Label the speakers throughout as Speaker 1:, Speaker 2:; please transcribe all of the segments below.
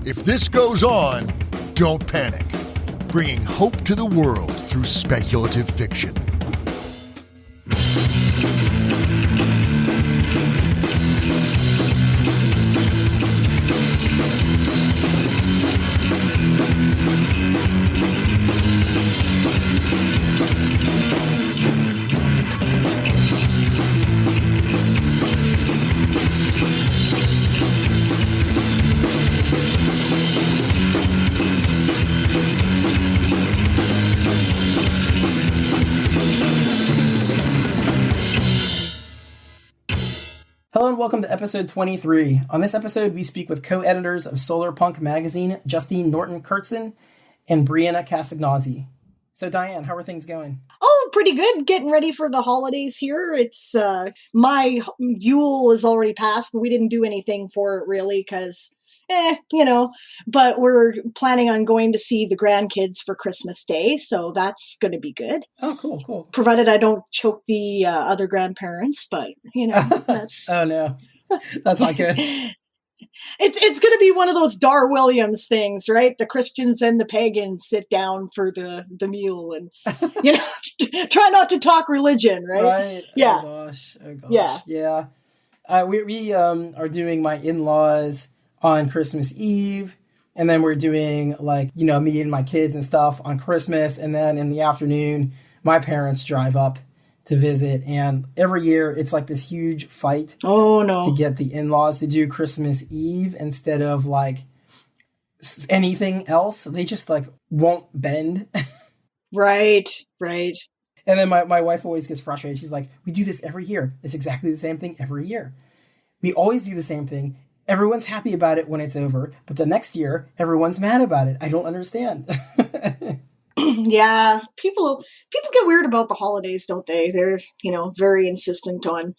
Speaker 1: If this goes on, don't panic. Bringing hope to the world through speculative fiction.
Speaker 2: Hello and welcome to episode 23. On this episode, we speak with co-editors of Solapunk Magazine, Justine Norton-Kertson and Briana Castagnozzi. So Diane, how are things going?
Speaker 3: Oh, pretty good. Getting ready for the holidays here. It's, my Yule is already passed, but we didn't do anything for it really because, but we're planning on going to see the grandkids for Christmas Day, so that's going to be good.
Speaker 2: Oh, cool.
Speaker 3: Provided I don't choke the other grandparents, but, that's...
Speaker 2: Oh, no. That's not good.
Speaker 3: It's going to be one of those Dar Williams things, right? The Christians and the pagans sit down for the meal and, try not to talk religion, right?
Speaker 2: Right.
Speaker 3: Yeah.
Speaker 2: Oh, gosh. Yeah. We are doing my in-laws on Christmas Eve, and then we're doing me and my kids and stuff on Christmas, and then in the afternoon, my parents drive up to visit, and every year it's like this huge fight to get the in-laws to do Christmas Eve instead of anything else. They just won't bend.
Speaker 3: Right.
Speaker 2: And then my wife always gets frustrated. She's like, we do this every year. It's exactly the same thing every year. We always do the same thing. Everyone's happy about it when it's over, but the next year everyone's mad about it. I don't understand.
Speaker 3: Yeah, people get weird about the holidays, don't they? They're, very insistent on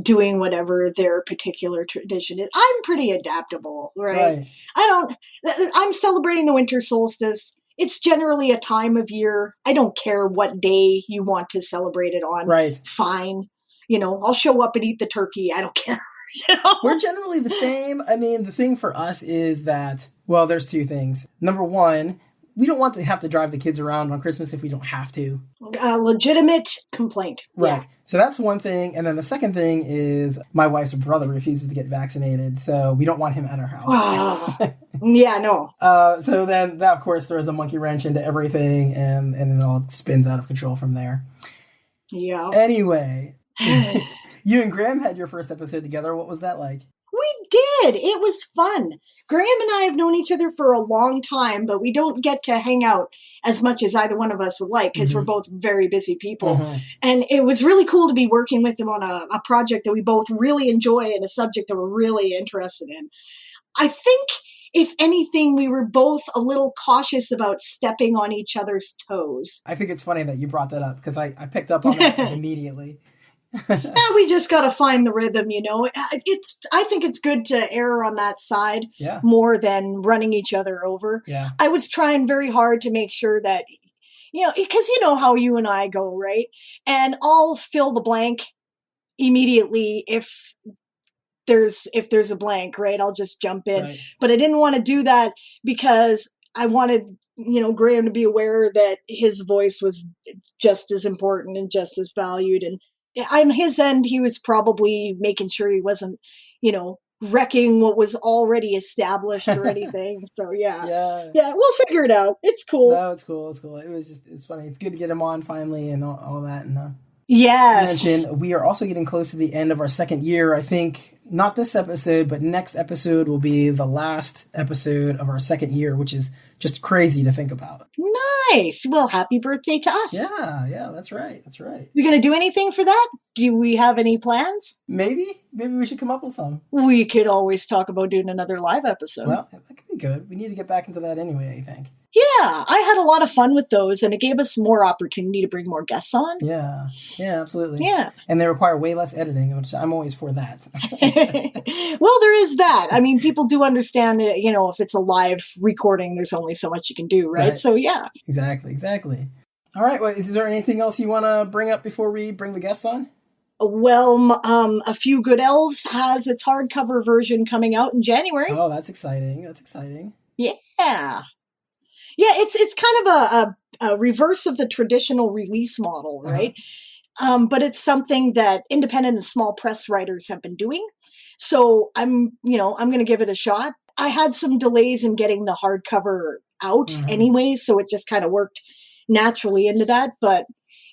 Speaker 3: doing whatever their particular tradition is. I'm pretty adaptable, right? I'm celebrating the winter solstice. It's generally a time of year. I don't care what day you want to celebrate it on.
Speaker 2: Right.
Speaker 3: Fine. I'll show up and eat the turkey. I don't care.
Speaker 2: We're generally the same. I mean, the thing for us is that, there's two things. Number one, we don't want to have to drive the kids around on Christmas if we don't have to.
Speaker 3: Legitimate complaint.
Speaker 2: Right.
Speaker 3: Yeah.
Speaker 2: So that's one thing. And then the second thing is my wife's brother refuses to get vaccinated, so we don't want him at our house.
Speaker 3: Yeah, no.
Speaker 2: So then that, of course, throws a monkey wrench into everything, and it all spins out of control from there.
Speaker 3: Yeah.
Speaker 2: Anyway, you and Graham had your first episode together. What was that like?
Speaker 3: We did. It was fun. Graham and I have known each other for a long time, but we don't get to hang out as much as either one of us would like because we're both very busy people. Mm-hmm. And it was really cool to be working with him on a project that we both really enjoy and a subject that we're really interested in. I think, if anything, we were both a little cautious about stepping on each other's toes.
Speaker 2: I think it's funny that you brought that up because I picked up on that immediately.
Speaker 3: We just got to find the rhythm, I think it's good to err on that side more than running each other over.
Speaker 2: Yeah.
Speaker 3: I was trying very hard to make sure that, because how you and I go, right? And I'll fill the blank immediately if there's a blank, right? I'll just jump in. Right. But I didn't want to do that because I wanted, Graham to be aware that his voice was just as important and just as valued. And on his end, he was probably making sure he wasn't, wrecking what was already established or anything. So yeah, we'll figure it out. It's cool.
Speaker 2: No, it's cool. It's funny. It's good to get him on finally and all that. And
Speaker 3: yes,
Speaker 2: mention, we are also getting close to the end of our second year. I think not this episode, but next episode will be the last episode of our second year, which is just crazy to think about.
Speaker 3: Nice. Well, happy birthday to us.
Speaker 2: Yeah, that's right.
Speaker 3: You going to do anything for that? Do we have any plans?
Speaker 2: Maybe we should come up with some.
Speaker 3: We could always talk about doing another live episode.
Speaker 2: Well, that could be good. We need to get back into that anyway, I think.
Speaker 3: Yeah, I had a lot of fun with those, and it gave us more opportunity to bring more guests on.
Speaker 2: Yeah, absolutely.
Speaker 3: Yeah.
Speaker 2: And they require way less editing, which I'm always for that.
Speaker 3: Well, there is that. I mean, people do understand, if it's a live recording, there's only so much you can do, right? So, yeah.
Speaker 2: Exactly. All right, well, is there anything else you want to bring up before we bring the guests on?
Speaker 3: Well, A Few Good Elves has its hardcover version coming out in January.
Speaker 2: Oh, that's exciting. That's exciting.
Speaker 3: Yeah. Yeah, it's kind of a reverse of the traditional release model, right? But it's something that independent and small press writers have been doing. So I'm going to give it a shot. I had some delays in getting the hardcover out anyway, so it just kind of worked naturally into that. But,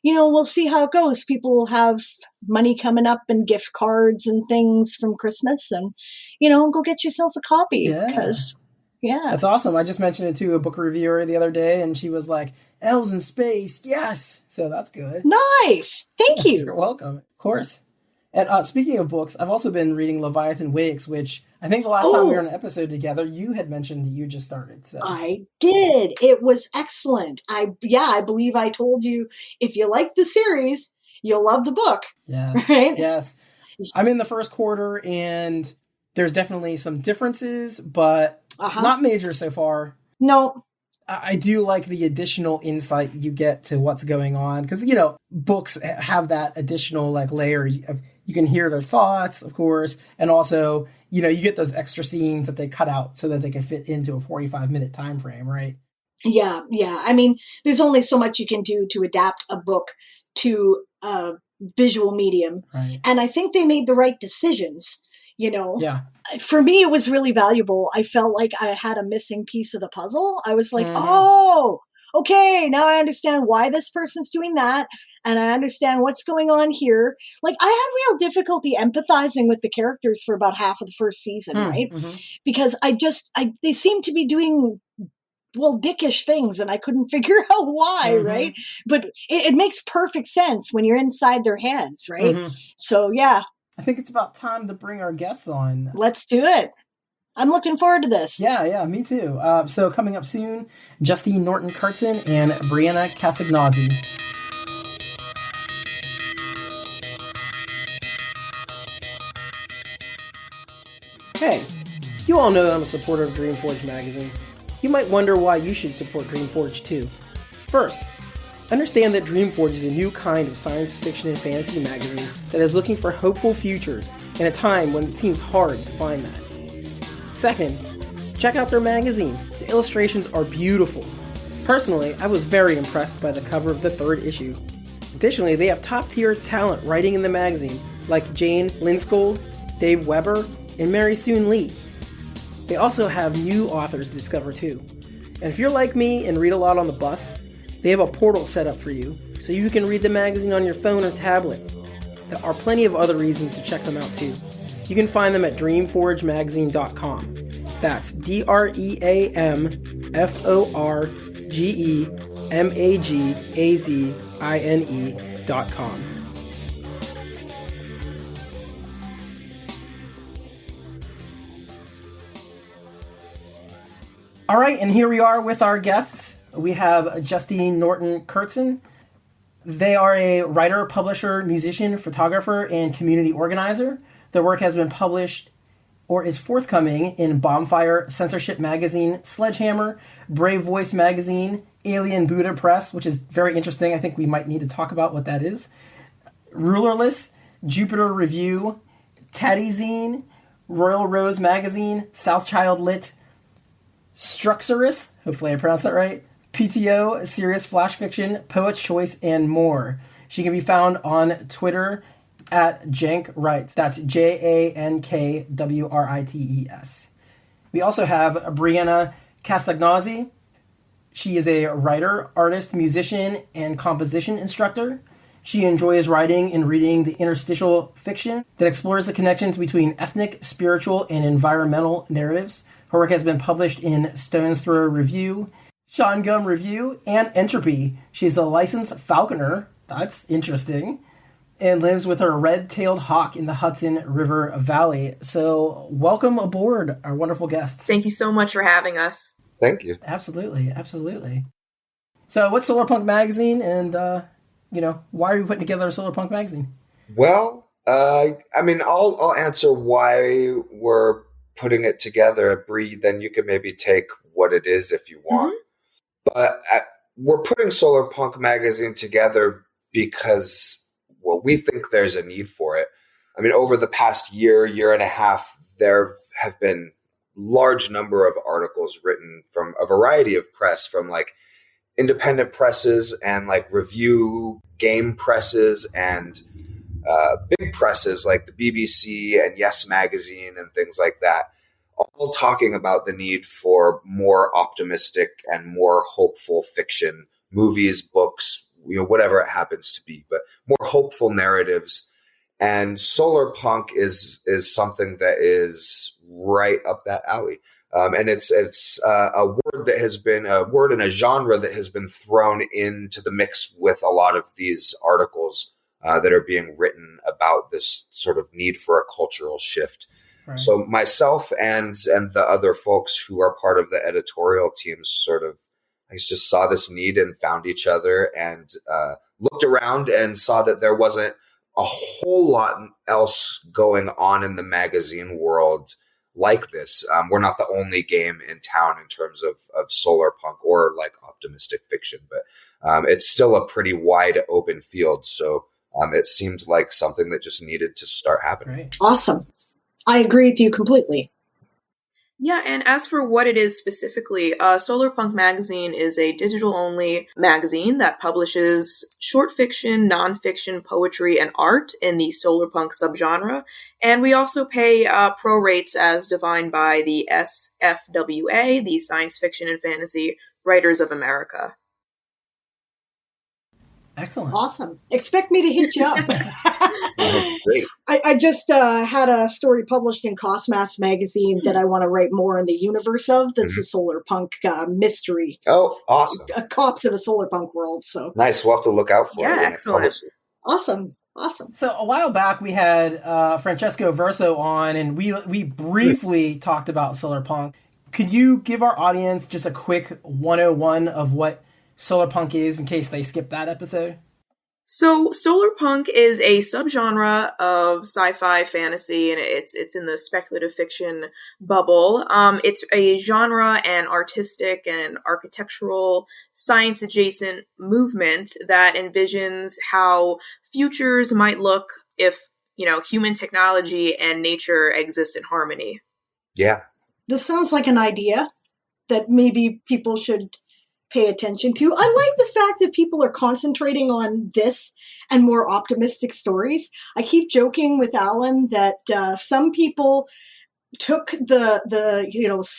Speaker 3: we'll see how it goes. People have money coming up and gift cards and things from Christmas, and, go get yourself a copy. Because,
Speaker 2: That's awesome. I just mentioned it to a book reviewer the other day, and she was like, elves in space, yes! So that's good.
Speaker 3: Nice! Thank you!
Speaker 2: You're welcome. Of course. And speaking of books, I've also been reading Leviathan Wakes, which I think the last time we were on an episode together, you had mentioned that you just started. So.
Speaker 3: I did. It was excellent. I believe I told you, if you like the series, you'll love the book.
Speaker 2: Yes.
Speaker 3: Right?
Speaker 2: Yes. I'm in the first quarter, and there's definitely some differences, but not major so far.
Speaker 3: No.
Speaker 2: I do like the additional insight you get to what's going on, because, books have that additional layer of, you can hear their thoughts, of course, and also, you get those extra scenes that they cut out so that they can fit into a 45-minute time frame, right?
Speaker 3: Yeah. I mean, there's only so much you can do to adapt a book to a visual medium.
Speaker 2: Right.
Speaker 3: And I think they made the right decisions,
Speaker 2: Yeah.
Speaker 3: For me, it was really valuable. I felt like I had a missing piece of the puzzle. I was like, oh, okay, now I understand why this person's doing that. And I understand what's going on here. I had real difficulty empathizing with the characters for about half of the first season, right? Because they seemed to be doing, dickish things, and I couldn't figure out why, right? But it makes perfect sense when you're inside their heads, right? So, yeah.
Speaker 2: I think it's about time to bring our guests on.
Speaker 3: Let's do it. I'm looking forward to this.
Speaker 2: Yeah, me too. So coming up soon, Justine Norton-Kertson and Briana Castagnozzi. Hey, you all know that I'm a supporter of Dreamforge Magazine. You might wonder why you should support Dreamforge too. First, understand that Dreamforge is a new kind of science fiction and fantasy magazine that is looking for hopeful futures in a time when it seems hard to find that. Second, check out their magazine. The illustrations are beautiful. Personally, I was very impressed by the cover of the third issue. Additionally, they have top-tier talent writing in the magazine, like Jane Linskold, Dave Weber, and Mary Soon Lee. They also have new authors to discover too. And if you're like me and read a lot on the bus, they have a portal set up for you, so you can read the magazine on your phone or tablet. There are plenty of other reasons to check them out too. You can find them at dreamforgemagazine.com. That's Dreamforgemagazine.com. All right, and here we are with our guests. We have Justine Norton-Kertson. They are a writer, publisher, musician, photographer, and community organizer. Their work has been published or is forthcoming in Bombfire, Censorship Magazine, Sledgehammer, Brave Voice Magazine, Alien Buddha Press, which is very interesting. I think we might need to talk about what that is. Rulerless, Jupiter Review, Taddy Zine, Royal Rose Magazine, Southchild Lit, Struxurus, hopefully I pronounced that right, PTO, Serious Flash Fiction, Poet's Choice, and more. She can be found on Twitter at JankWrites. That's JANKWRITES. We also have Briana Castagnozzi. She is a writer, artist, musician, and composition instructor. She enjoys writing and reading the interstitial fiction that explores the connections between ethnic, spiritual, and environmental narratives. Her work has been published in Stone's Throw Review, Sean Gum Review, and Entropy. She's a licensed falconer, that's interesting, and lives with her red-tailed hawk in the Hudson River Valley. So welcome aboard, our wonderful guests.
Speaker 4: Thank you so much for having us.
Speaker 5: Thank you.
Speaker 2: Absolutely. So what's Solarpunk Magazine, and why are you putting together a Solarpunk Magazine?
Speaker 5: Well, I'll answer why we're putting it together, Bree, then you can maybe take what it is if you want. Mm-hmm. But we're putting Solarpunk Magazine together because well, we think there's a need for it. I mean, over the past year and a half, there have been large number of articles written from a variety of press, from like independent presses and like review game presses and big presses like the BBC and Yes Magazine and things like that, all talking about the need for more optimistic and more hopeful fiction, movies, books, whatever it happens to be, but more hopeful narratives. And Solarpunk is something that is right up that alley. And it's a word that has been a word in a genre that has been thrown into the mix with a lot of these articles that are being written about this sort of need for a cultural shift. Right. So myself and the other folks who are part of the editorial teams sort of, I just saw this need and found each other and looked around and saw that there wasn't a whole lot else going on in the magazine world like this. We're not the only game in town in terms of solarpunk or like optimistic fiction, but it's still a pretty wide open field. So it seemed like something that just needed to start happening.
Speaker 2: Right.
Speaker 3: Awesome. I agree with you completely.
Speaker 4: Yeah, and as for what it is specifically, Solarpunk Magazine is a digital-only magazine that publishes short fiction, nonfiction, poetry, and art in the solarpunk subgenre. And we also pay pro rates as defined by the SFWA, the Science Fiction and Fantasy Writers of America.
Speaker 2: Excellent.
Speaker 3: Awesome. Expect me to hit you up.
Speaker 5: Great.
Speaker 3: I just had a story published in Cosmas magazine that I want to write more in the universe of. That's a solarpunk mystery.
Speaker 5: Oh, awesome.
Speaker 3: Cops in a solarpunk world. So
Speaker 5: nice. We'll have to look out for it.
Speaker 4: Yeah, excellent.
Speaker 3: Awesome.
Speaker 2: So a while back we had Francesco Verso on, and we briefly talked about solarpunk. Could you give our audience just a quick 101 of what solarpunk is in case they skipped that episode?
Speaker 4: So solarpunk is a subgenre of sci-fi fantasy, and it's in the speculative fiction bubble. It's a genre and artistic and architectural science-adjacent movement that envisions how futures might look if, human technology and nature exist in harmony.
Speaker 5: Yeah.
Speaker 3: This sounds like an idea that maybe people should pay attention to. I like the fact that people are concentrating on this and more optimistic stories. I keep joking with Alan that some people took the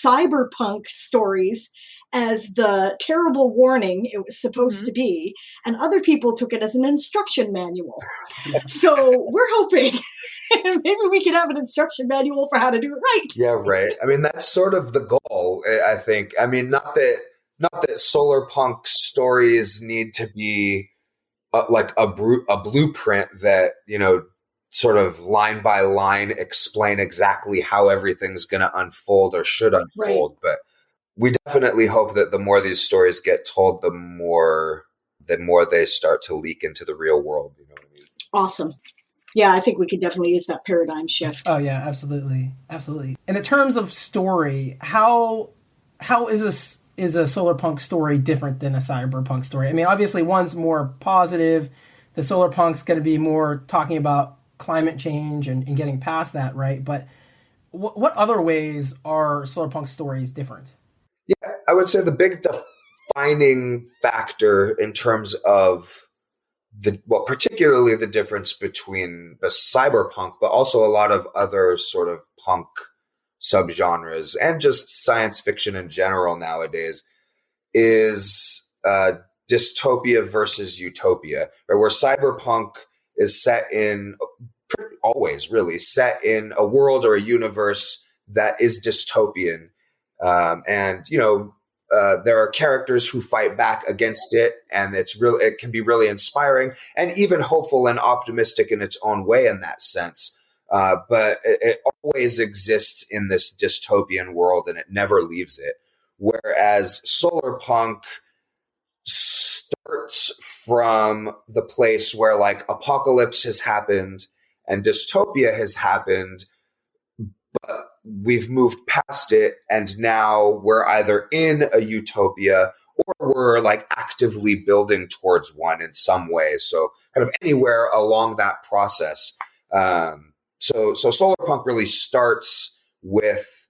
Speaker 3: cyberpunk stories as the terrible warning it was supposed to be, and other people took it as an instruction manual. So we're hoping maybe we could have an instruction manual for how to do it right.
Speaker 5: Yeah, right. I mean, that's sort of the goal, I think. I mean, not that solarpunk stories need to be like a blueprint that, sort of line by line explain exactly how everything's going to unfold or should unfold. Right. But we definitely hope that the more these stories get told, the more they start to leak into the real world. You know what I mean?
Speaker 3: Awesome. Yeah, I think we could definitely use that paradigm shift.
Speaker 2: Oh yeah, absolutely. Absolutely. In the terms of story, how is a solarpunk story different than a cyberpunk story? I mean, obviously one's more positive. The solarpunk's going to be more talking about climate change and getting past that, right? But what other ways are solarpunk stories different?
Speaker 5: Yeah, I would say the big defining factor in terms of particularly the difference between the cyberpunk, but also a lot of other sort of punk subgenres and just science fiction in general nowadays is dystopia versus utopia, right? Where cyberpunk is set in a world or a universe that is dystopian. There are characters who fight back against it, and it can be really inspiring and even hopeful and optimistic in its own way in that sense. But it always exists in this dystopian world, and it never leaves it. Whereas solarpunk starts from the place where like apocalypse has happened and dystopia has happened, but we've moved past it, and now we're either in a utopia or we're like actively building towards one in some way. So kind of anywhere along that process. So Solarpunk really starts with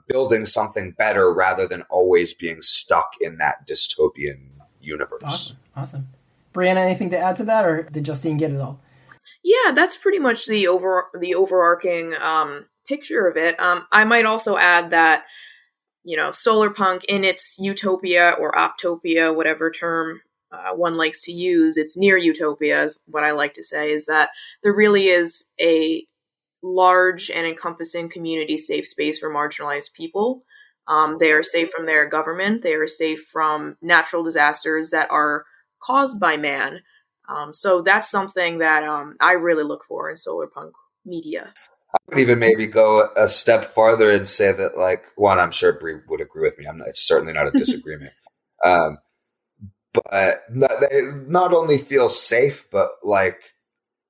Speaker 5: building something better rather than always being stuck in that dystopian universe.
Speaker 2: Awesome. Brianna, anything to add to that, or did Justine get it all?
Speaker 4: Yeah, that's pretty much the overarching picture of it. I might also add that, Solarpunk in its utopia or optopia, whatever term one likes to use, it's near utopia is what I like to say, is that there really is a large and encompassing community safe space for marginalized people. They are safe from their government. They are safe from natural disasters that are caused by man. So that's something that I really look for in Solarpunk media.
Speaker 5: I would even maybe go a step farther and say that, like, one, I'm sure Bree would agree with me. It's certainly not a disagreement. But they not only feel safe, but like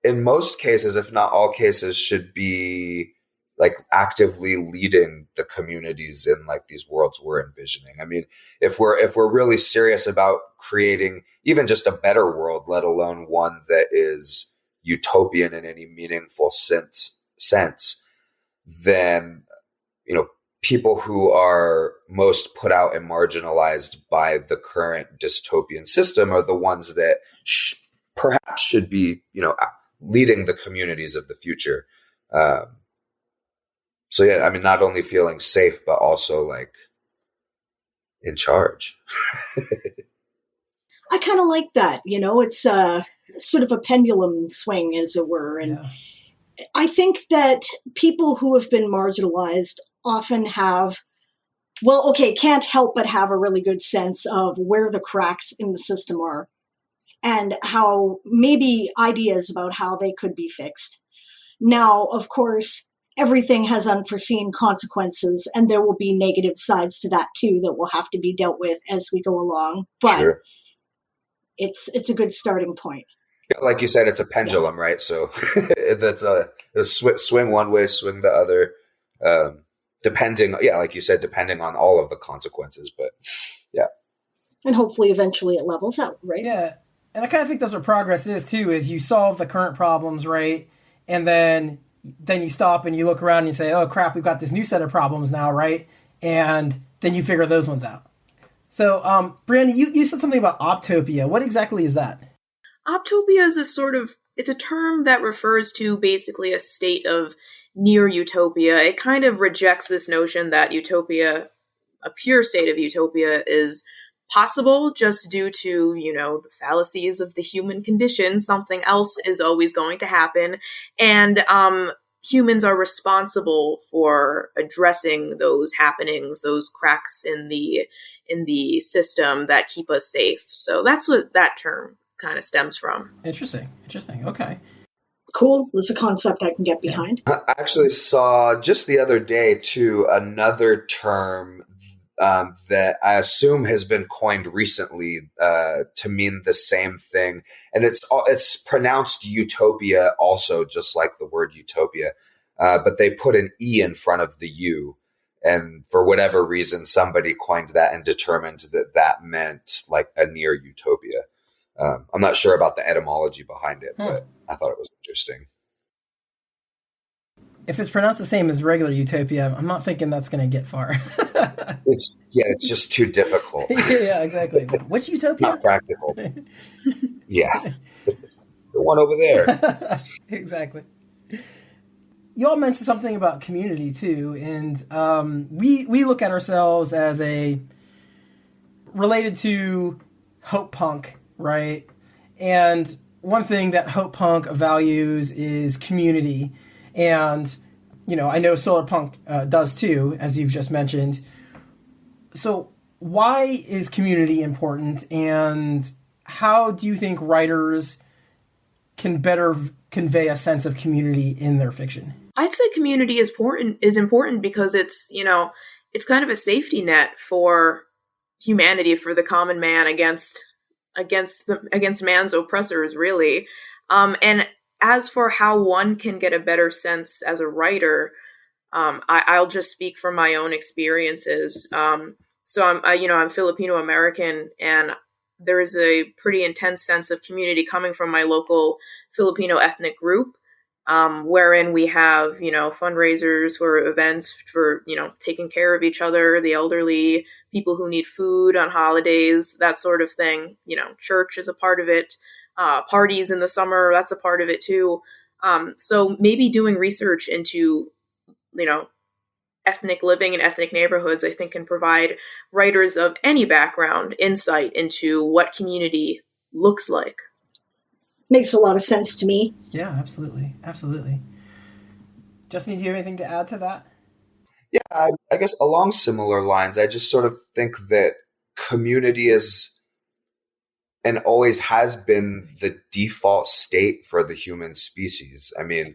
Speaker 5: in most cases, if not all cases, should be like actively leading the communities in like these worlds we're envisioning. I mean, if we're really serious about creating even just a better world, let alone one that is utopian in any meaningful sense, then, people who are most put out and marginalized by the current dystopian system are the ones that perhaps should be, leading the communities of the future. So yeah, I mean, not only feeling safe, but also like in charge.
Speaker 3: I kind of like that. It's sort of a pendulum swing, as it were. And I think that people who have been marginalized often can't help but have a really good sense of where the cracks in the system are and how maybe ideas about how they could be fixed. Now, of course, everything has unforeseen consequences, and there will be negative sides to that too that will have to be dealt with as we go along. But
Speaker 5: sure.
Speaker 3: It's a good starting point.
Speaker 5: Yeah, like you said, it's a pendulum, right? So that's a swing one way, swing the other, depending on all of the consequences. But yeah,
Speaker 3: and hopefully eventually it levels out, right?
Speaker 2: Yeah, and I kind of think that's what progress is too. Is you solve the current problems, right, and then you stop and you look around and you say, "Oh crap, we've got this new set of problems now," right? And then you figure those ones out. So, Brianna, you said something about optopia. What exactly is that?
Speaker 4: Optopia is it's a term that refers to basically a state of near utopia. It kind of rejects this notion that utopia, a pure state of utopia, is possible just due to, the fallacies of the human condition. Something else is always going to happen. And humans are responsible for addressing those happenings, those cracks in the system that keep us safe. So that's what that term kind of stems from.
Speaker 2: Interesting. Okay.
Speaker 3: Cool. This is a concept I can get behind.
Speaker 5: I actually saw just the other day too another term that I assume has been coined recently to mean the same thing, and it's pronounced utopia also, just like the word utopia, but they put an E in front of the U, and for whatever reason, somebody coined that and determined that meant like a near utopia. I'm not sure about the etymology behind it, but I thought it was interesting.
Speaker 2: If it's pronounced the same as regular utopia, I'm not thinking that's going to get far.
Speaker 5: It's just too difficult.
Speaker 2: Yeah, exactly. Which utopia?
Speaker 5: Not practical. Yeah. The one over there.
Speaker 2: Exactly. You all mentioned something about community too, and we look at ourselves as related to Hope Punk, right? And one thing that Hope Punk values is community. And, I know Solarpunk does too, as you've just mentioned. So why is community important, and how do you think writers can better convey a sense of community in their fiction?
Speaker 4: I'd say community is important because it's, it's kind of a safety net for humanity, for the common man against man's oppressors, really. And as for how one can get a better sense as a writer, I'll just speak from my own experiences. So I'm Filipino American, and there is a pretty intense sense of community coming from my local Filipino ethnic group, wherein we have, fundraisers for events for, taking care of each other, the elderly, people who need food on holidays, that sort of thing. Church is a part of it. Parties in the summer, that's a part of it too. So maybe doing research into, ethnic living and ethnic neighborhoods, I think, can provide writers of any background insight into what community looks like.
Speaker 3: Makes a lot of sense to me.
Speaker 2: Yeah, absolutely. Absolutely. Justine, do you have anything to add to that?
Speaker 5: Yeah, I guess along similar lines, I just sort of think that community is and always has been the default state for the human species. I mean,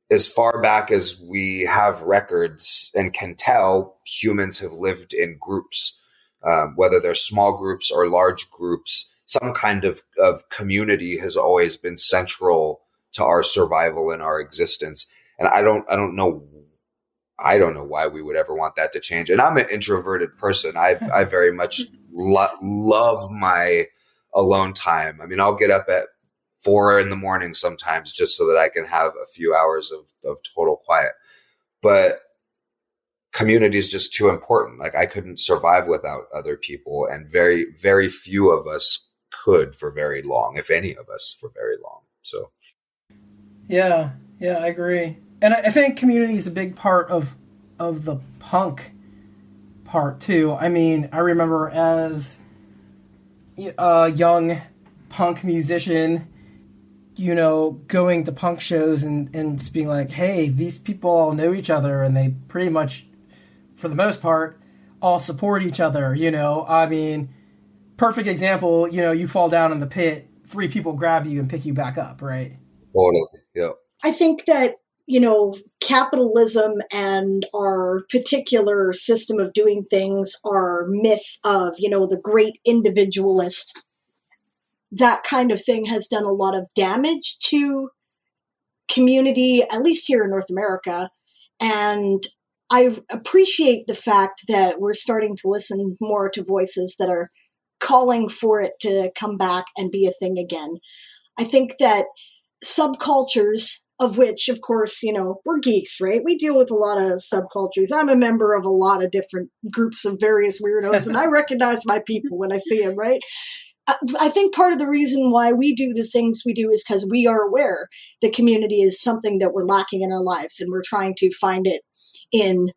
Speaker 5: as far back as we have records and can tell, humans have lived in groups, whether they're small groups or large groups. Some kind of community has always been central to our survival and our existence. And I don't know why we would ever want that to change. And I'm an introverted person. I very much love my alone time. I mean, I'll get up at 4 a.m. sometimes just so that I can have a few hours of total quiet. But community is just too important. Like, I couldn't survive without other people, and very, very few of us could for very long, if any of us for very long. So,
Speaker 2: yeah, I agree. And I think community is a big part of the punk part too. I mean, I remember as a young punk musician, going to punk shows and just being like, hey, these people all know each other, and they pretty much, for the most part, all support each other, I mean, perfect example, you fall down in the pit, 3 people grab you and pick you back up, right?
Speaker 5: Totally, yeah.
Speaker 3: I think that, capitalism and our particular system of doing things, our myth of, the great individualist, that kind of thing has done a lot of damage to community, at least here in North America. And I appreciate the fact that we're starting to listen more to voices that are calling for it to come back and be a thing again. I think that subcultures, of which, of course, we're geeks, right? We deal with a lot of subcultures. I'm a member of a lot of different groups of various weirdos, and I recognize my people when I see them, right? I think part of the reason why we do the things we do is because we are aware that community is something that we're lacking in our lives, and we're trying to find it in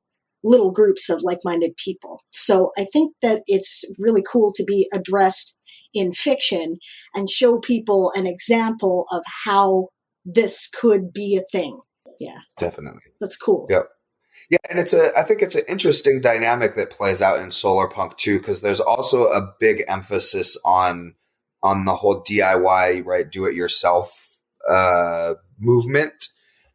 Speaker 3: little groups of like-minded people. So I think that it's really cool to be addressed in fiction and show people an example of how this could be a thing. Yeah.
Speaker 5: Definitely.
Speaker 3: That's cool.
Speaker 5: Yep. Yeah, and I think it's an interesting dynamic that plays out in Solarpunk too, because there's also a big emphasis on the whole DIY, right, do it yourself movement,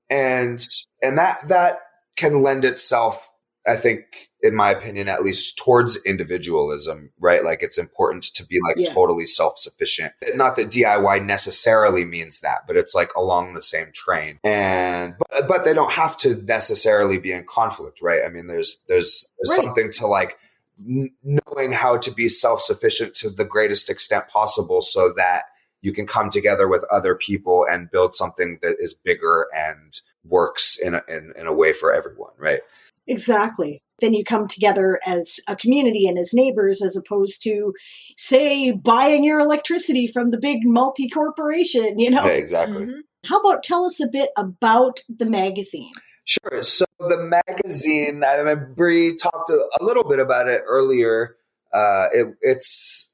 Speaker 5: and that can lend itself, I think, in my opinion, at least, towards individualism, right? Like, it's important to be totally self-sufficient. Not that DIY necessarily means that, but it's like along the same train. But they don't have to necessarily be in conflict, right? I mean, there's right. Something to like knowing how to be self-sufficient to the greatest extent possible, so that you can come together with other people and build something that is bigger and works in a way for everyone, right?
Speaker 3: Exactly. Then you come together as a community and as neighbors, as opposed to, say, buying your electricity from the big multi-corporation,
Speaker 5: Yeah, exactly.
Speaker 3: Mm-hmm. How about tell us a bit about the magazine?
Speaker 5: Sure. So the magazine, I mean, Bree talked a little bit about it earlier. It's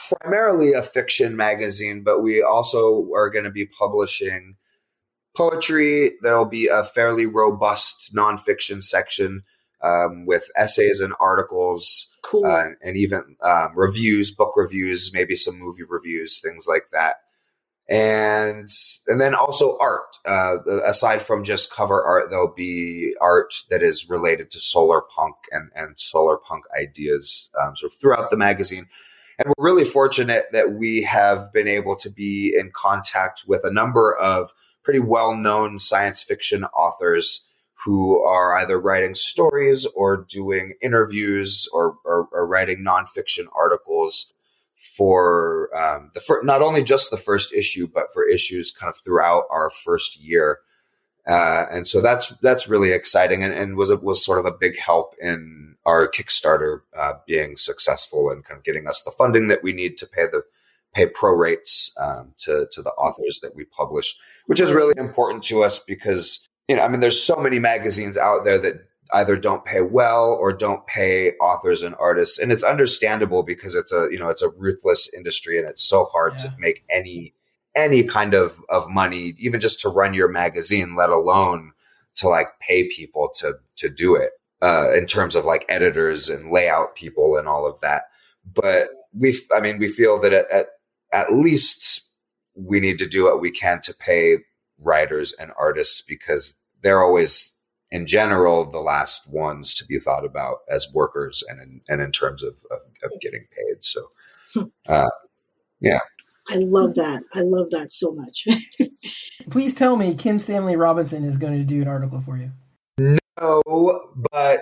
Speaker 5: primarily a fiction magazine, but we also are going to be publishing poetry. There'll be a fairly robust nonfiction section with essays and articles,
Speaker 3: cool.
Speaker 5: And even reviews, book reviews, maybe some movie reviews, things like that. And then also art. Aside from just cover art, there'll be art that is related to solarpunk and solarpunk ideas sort of throughout the magazine. And we're really fortunate that we have been able to be in contact with a number of pretty well-known science fiction authors who are either writing stories or doing interviews or writing nonfiction articles for not only just the first issue, but for issues kind of throughout our first year. And so that's really exciting and was sort of a big help in our Kickstarter being successful and kind of getting us the funding that we need to pay pro rates to the authors that we publish, which is really important to us because, there's so many magazines out there that either don't pay well or don't pay authors and artists. And it's understandable because it's a ruthless industry and it's so hard to make any kind of money, even just to run your magazine, let alone to like pay people to do it, in terms of like editors and layout people and all of that. But we feel that at least we need to do what we can to pay writers and artists because they're always, in general, the last ones to be thought about as workers and in terms of getting paid. So, yeah.
Speaker 3: I love that. I love that so much.
Speaker 2: Please tell me Kim Stanley Robinson is going to do an article for you.
Speaker 5: No, but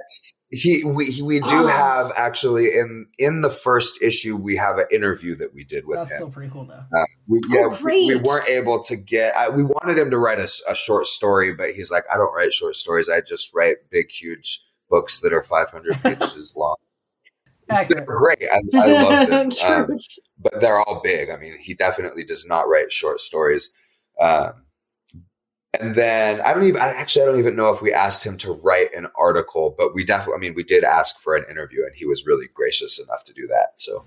Speaker 5: we do have actually in the first issue we have an interview that we did with him.
Speaker 2: That's still pretty cool though.
Speaker 3: Great.
Speaker 5: We weren't able to get. We wanted him to write a short story, but he's like, I don't write short stories. I just write big, huge books that are 500 pages long.
Speaker 2: Accurate.
Speaker 5: They're great. I love them, but they're all big. He definitely does not write short stories. And then I don't even know if we asked him to write an article, but we did ask for an interview and he was really gracious enough to do that. So.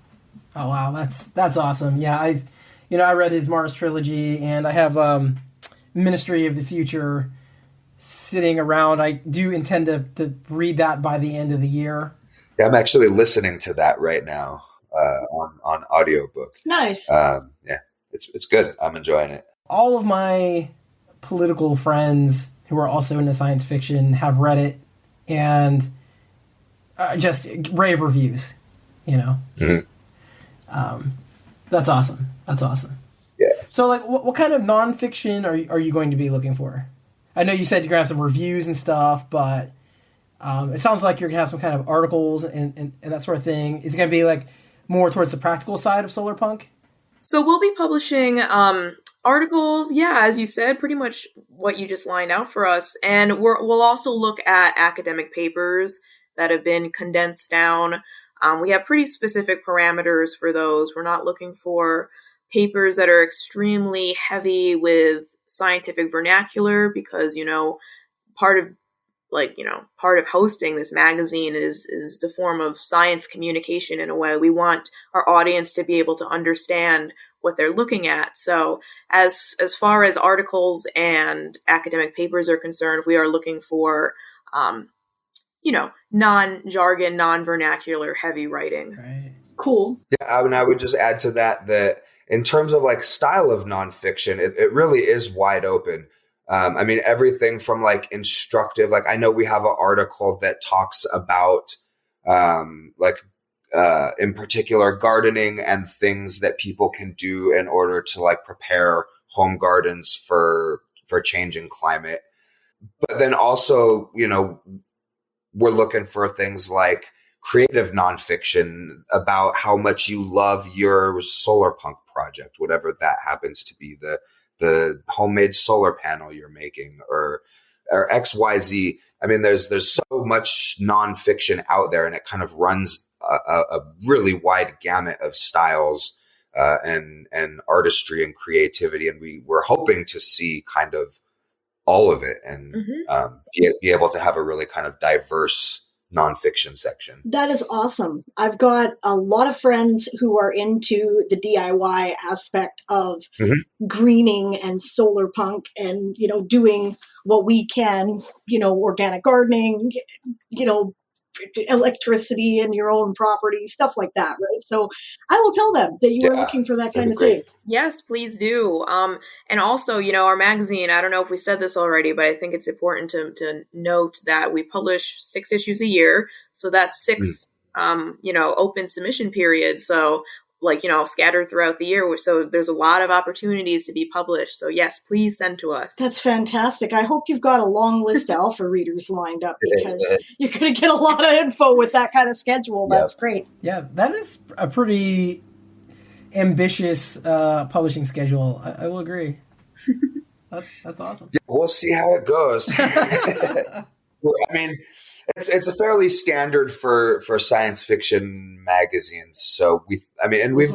Speaker 2: Oh, wow. That's awesome. Yeah. I read his Mars trilogy and I have, Ministry of the Future sitting around. I do intend to read that by the end of the year.
Speaker 5: Yeah. I'm actually listening to that right now, on audiobook.
Speaker 3: Nice.
Speaker 5: Yeah, it's good. I'm enjoying it.
Speaker 2: All of my political friends who are also into science fiction have read it and just rave reviews,
Speaker 5: Mm-hmm.
Speaker 2: That's awesome.
Speaker 5: Yeah.
Speaker 2: So like what kind of nonfiction are you going to be looking for? I know you said you're gonna have some reviews and stuff, but it sounds like you're gonna have some kind of articles and that sort of thing. Is it gonna be like more towards the practical side of Solarpunk?
Speaker 4: So we'll be publishing articles, as you said, pretty much what you just lined out for us. And we'll also look at academic papers that have been condensed down. We have pretty specific parameters for those. We're not looking for papers that are extremely heavy with scientific vernacular because, part of hosting this magazine is the form of science communication in a way. We want our audience to be able to understand what they're looking at. So as far as articles and academic papers are concerned, we are looking for, non-jargon, non-vernacular heavy writing.
Speaker 2: Right.
Speaker 3: Cool.
Speaker 5: Yeah. I would just add to that in terms of like style of nonfiction, it really is wide open. Everything from like instructive, like I know we have an article that talks about, in particular gardening and things that people can do in order to like prepare home gardens for changing climate. But then also, we're looking for things like creative nonfiction about how much you love your Solarpunk project, whatever that happens to be, the homemade solar panel you're making or XYZ. There's so much nonfiction out there and it kind of runs a really wide gamut of styles, and artistry and creativity. And we're hoping to see kind of all of it and be able to have a really kind of diverse nonfiction section.
Speaker 3: That is awesome. I've got a lot of friends who are into the DIY aspect of greening and Solarpunk and, doing what we can, organic gardening, electricity in your own property, stuff like that, right? So I will tell them that you are looking for that kind of thing.
Speaker 4: Yes, please do. And also, our magazine, I don't know if we said this already, but I think it's important to note that we publish 6 issues a year. So that's 6, open submission periods. So like, scattered throughout the year. So there's a lot of opportunities to be published. So yes, please send to us.
Speaker 3: That's fantastic. I hope you've got a long list of alpha readers lined up, because you're going to get a lot of info with that kind of schedule. That's great.
Speaker 2: Yeah, that is a pretty ambitious publishing schedule. I will agree. That's awesome.
Speaker 5: Yeah, we'll see how it goes. I mean, it's a fairly standard for science fiction magazines. So we've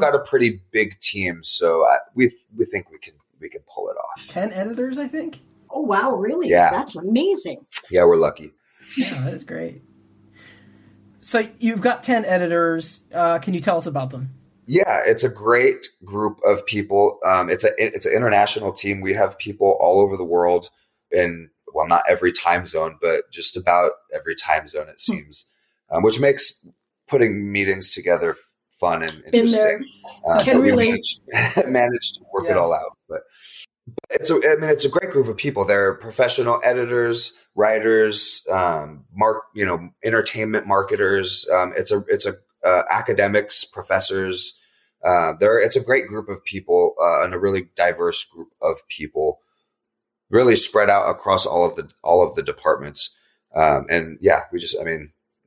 Speaker 5: got a pretty big team. So we think we can pull it off.
Speaker 2: 10 editors, I think.
Speaker 3: Oh wow, really?
Speaker 5: Yeah,
Speaker 3: that's amazing.
Speaker 5: Yeah, we're lucky.
Speaker 2: Yeah, that is great. So you've got 10 editors. Can you tell us about them?
Speaker 5: Yeah, it's a great group of people. It's an international team. We have people all over the world in, well, not every time zone, but just about every time zone, it seems, which makes putting meetings together fun and interesting.
Speaker 3: Can relate.
Speaker 5: Managed to work it all out, but it's a great group of people. They're professional editors, writers, entertainment marketers. It's academics, professors. It's a great group of people and a really diverse group of people, really spread out across all of the departments. And yeah,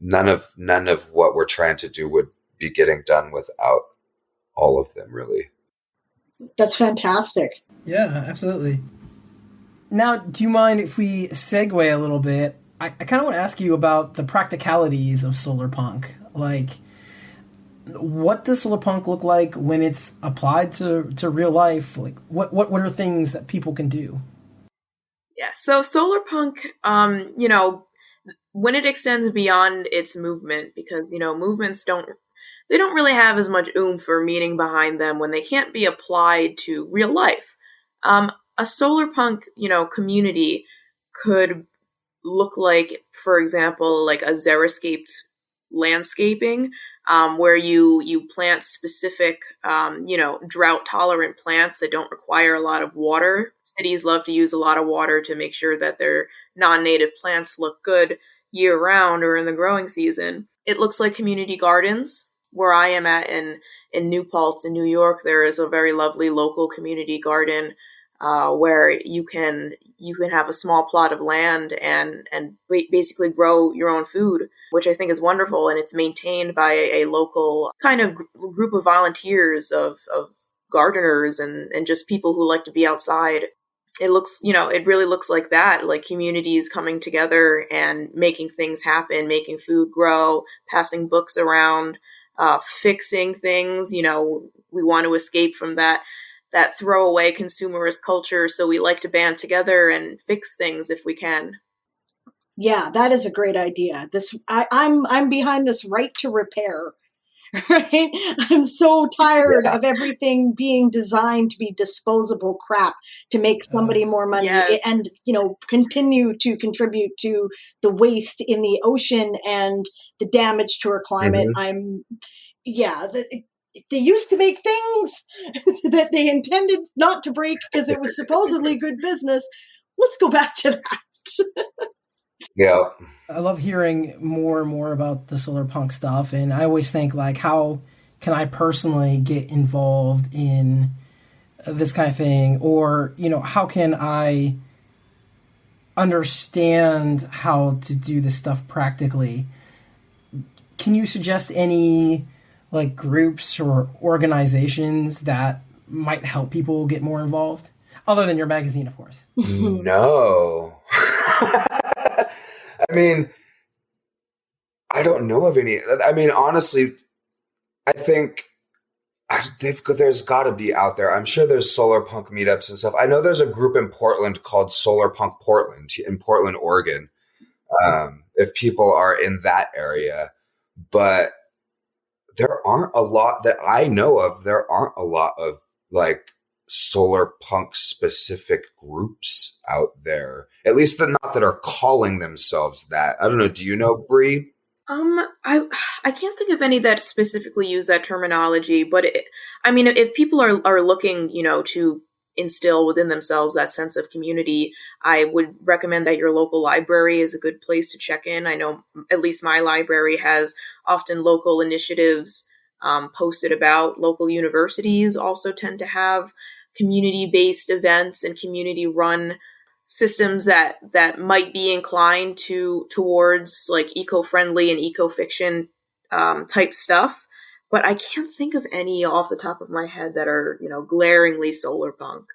Speaker 5: none of what we're trying to do would be getting done without all of them, really.
Speaker 3: That's fantastic.
Speaker 2: Yeah, absolutely. Now, do you mind if we segue a little bit? I kind of want to ask you about the practicalities of Solarpunk. Like, what does Solarpunk look like when it's applied to real life? Like, what are things that people can do?
Speaker 4: Yeah, so Solarpunk, when it extends beyond its movement, because, movements don't really have as much oomph or meaning behind them when they can't be applied to real life. A Solarpunk, community could look like, for example, like a xeriscaped landscaping, where you plant specific, drought-tolerant plants that don't require a lot of water. Cities love to use a lot of water to make sure that their non-native plants look good year-round or in the growing season. It looks like community gardens. Where I am at in New Paltz in New York, there is a very lovely local community garden where you can have a small plot of land and basically grow your own food, which I think is wonderful. And it's maintained by a local kind of group of volunteers, of gardeners and just people who like to be outside. It looks, it really looks like that, like communities coming together and making things happen, making food grow, passing books around, fixing things. We want to escape from that throwaway consumerist culture. So we like to band together and fix things if we can.
Speaker 3: Yeah, that is a great idea. I'm behind this right to repair. Right? I'm so tired of everything being designed to be disposable crap to make somebody more money and, continue to contribute to the waste in the ocean and the damage to our climate. They used to make things that they intended not to break because it was supposedly good business. Let's go back to that.
Speaker 5: Yeah.
Speaker 2: I love hearing more and more about the Solarpunk stuff, and I always think, like, how can I personally get involved in this kind of thing? Or, how can I understand how to do this stuff practically? Can you suggest any, like, groups or organizations that might help people get more involved? Other than your magazine, of course.
Speaker 5: No. I don't know of any. Honestly, I think there's got to be out there. I'm sure there's Solarpunk meetups and stuff. I know there's a group in Portland called Solarpunk Portland in Portland, Oregon. If people are in that area, but there aren't a lot that I know of. There aren't a lot of like Solarpunk specific groups out there, at least not that are calling themselves that. I don't know. Do you know, Bree?
Speaker 4: I can't think of any that specifically use that terminology, but if people are looking, to instill within themselves that sense of community, I would recommend that your local library is a good place to check in. I know at least my library has often local initiatives posted about. Local universities also tend to have community-based events and community-run systems that might be inclined towards like eco-friendly and eco-fiction type stuff. But I can't think of any off the top of my head that are, glaringly solarpunk.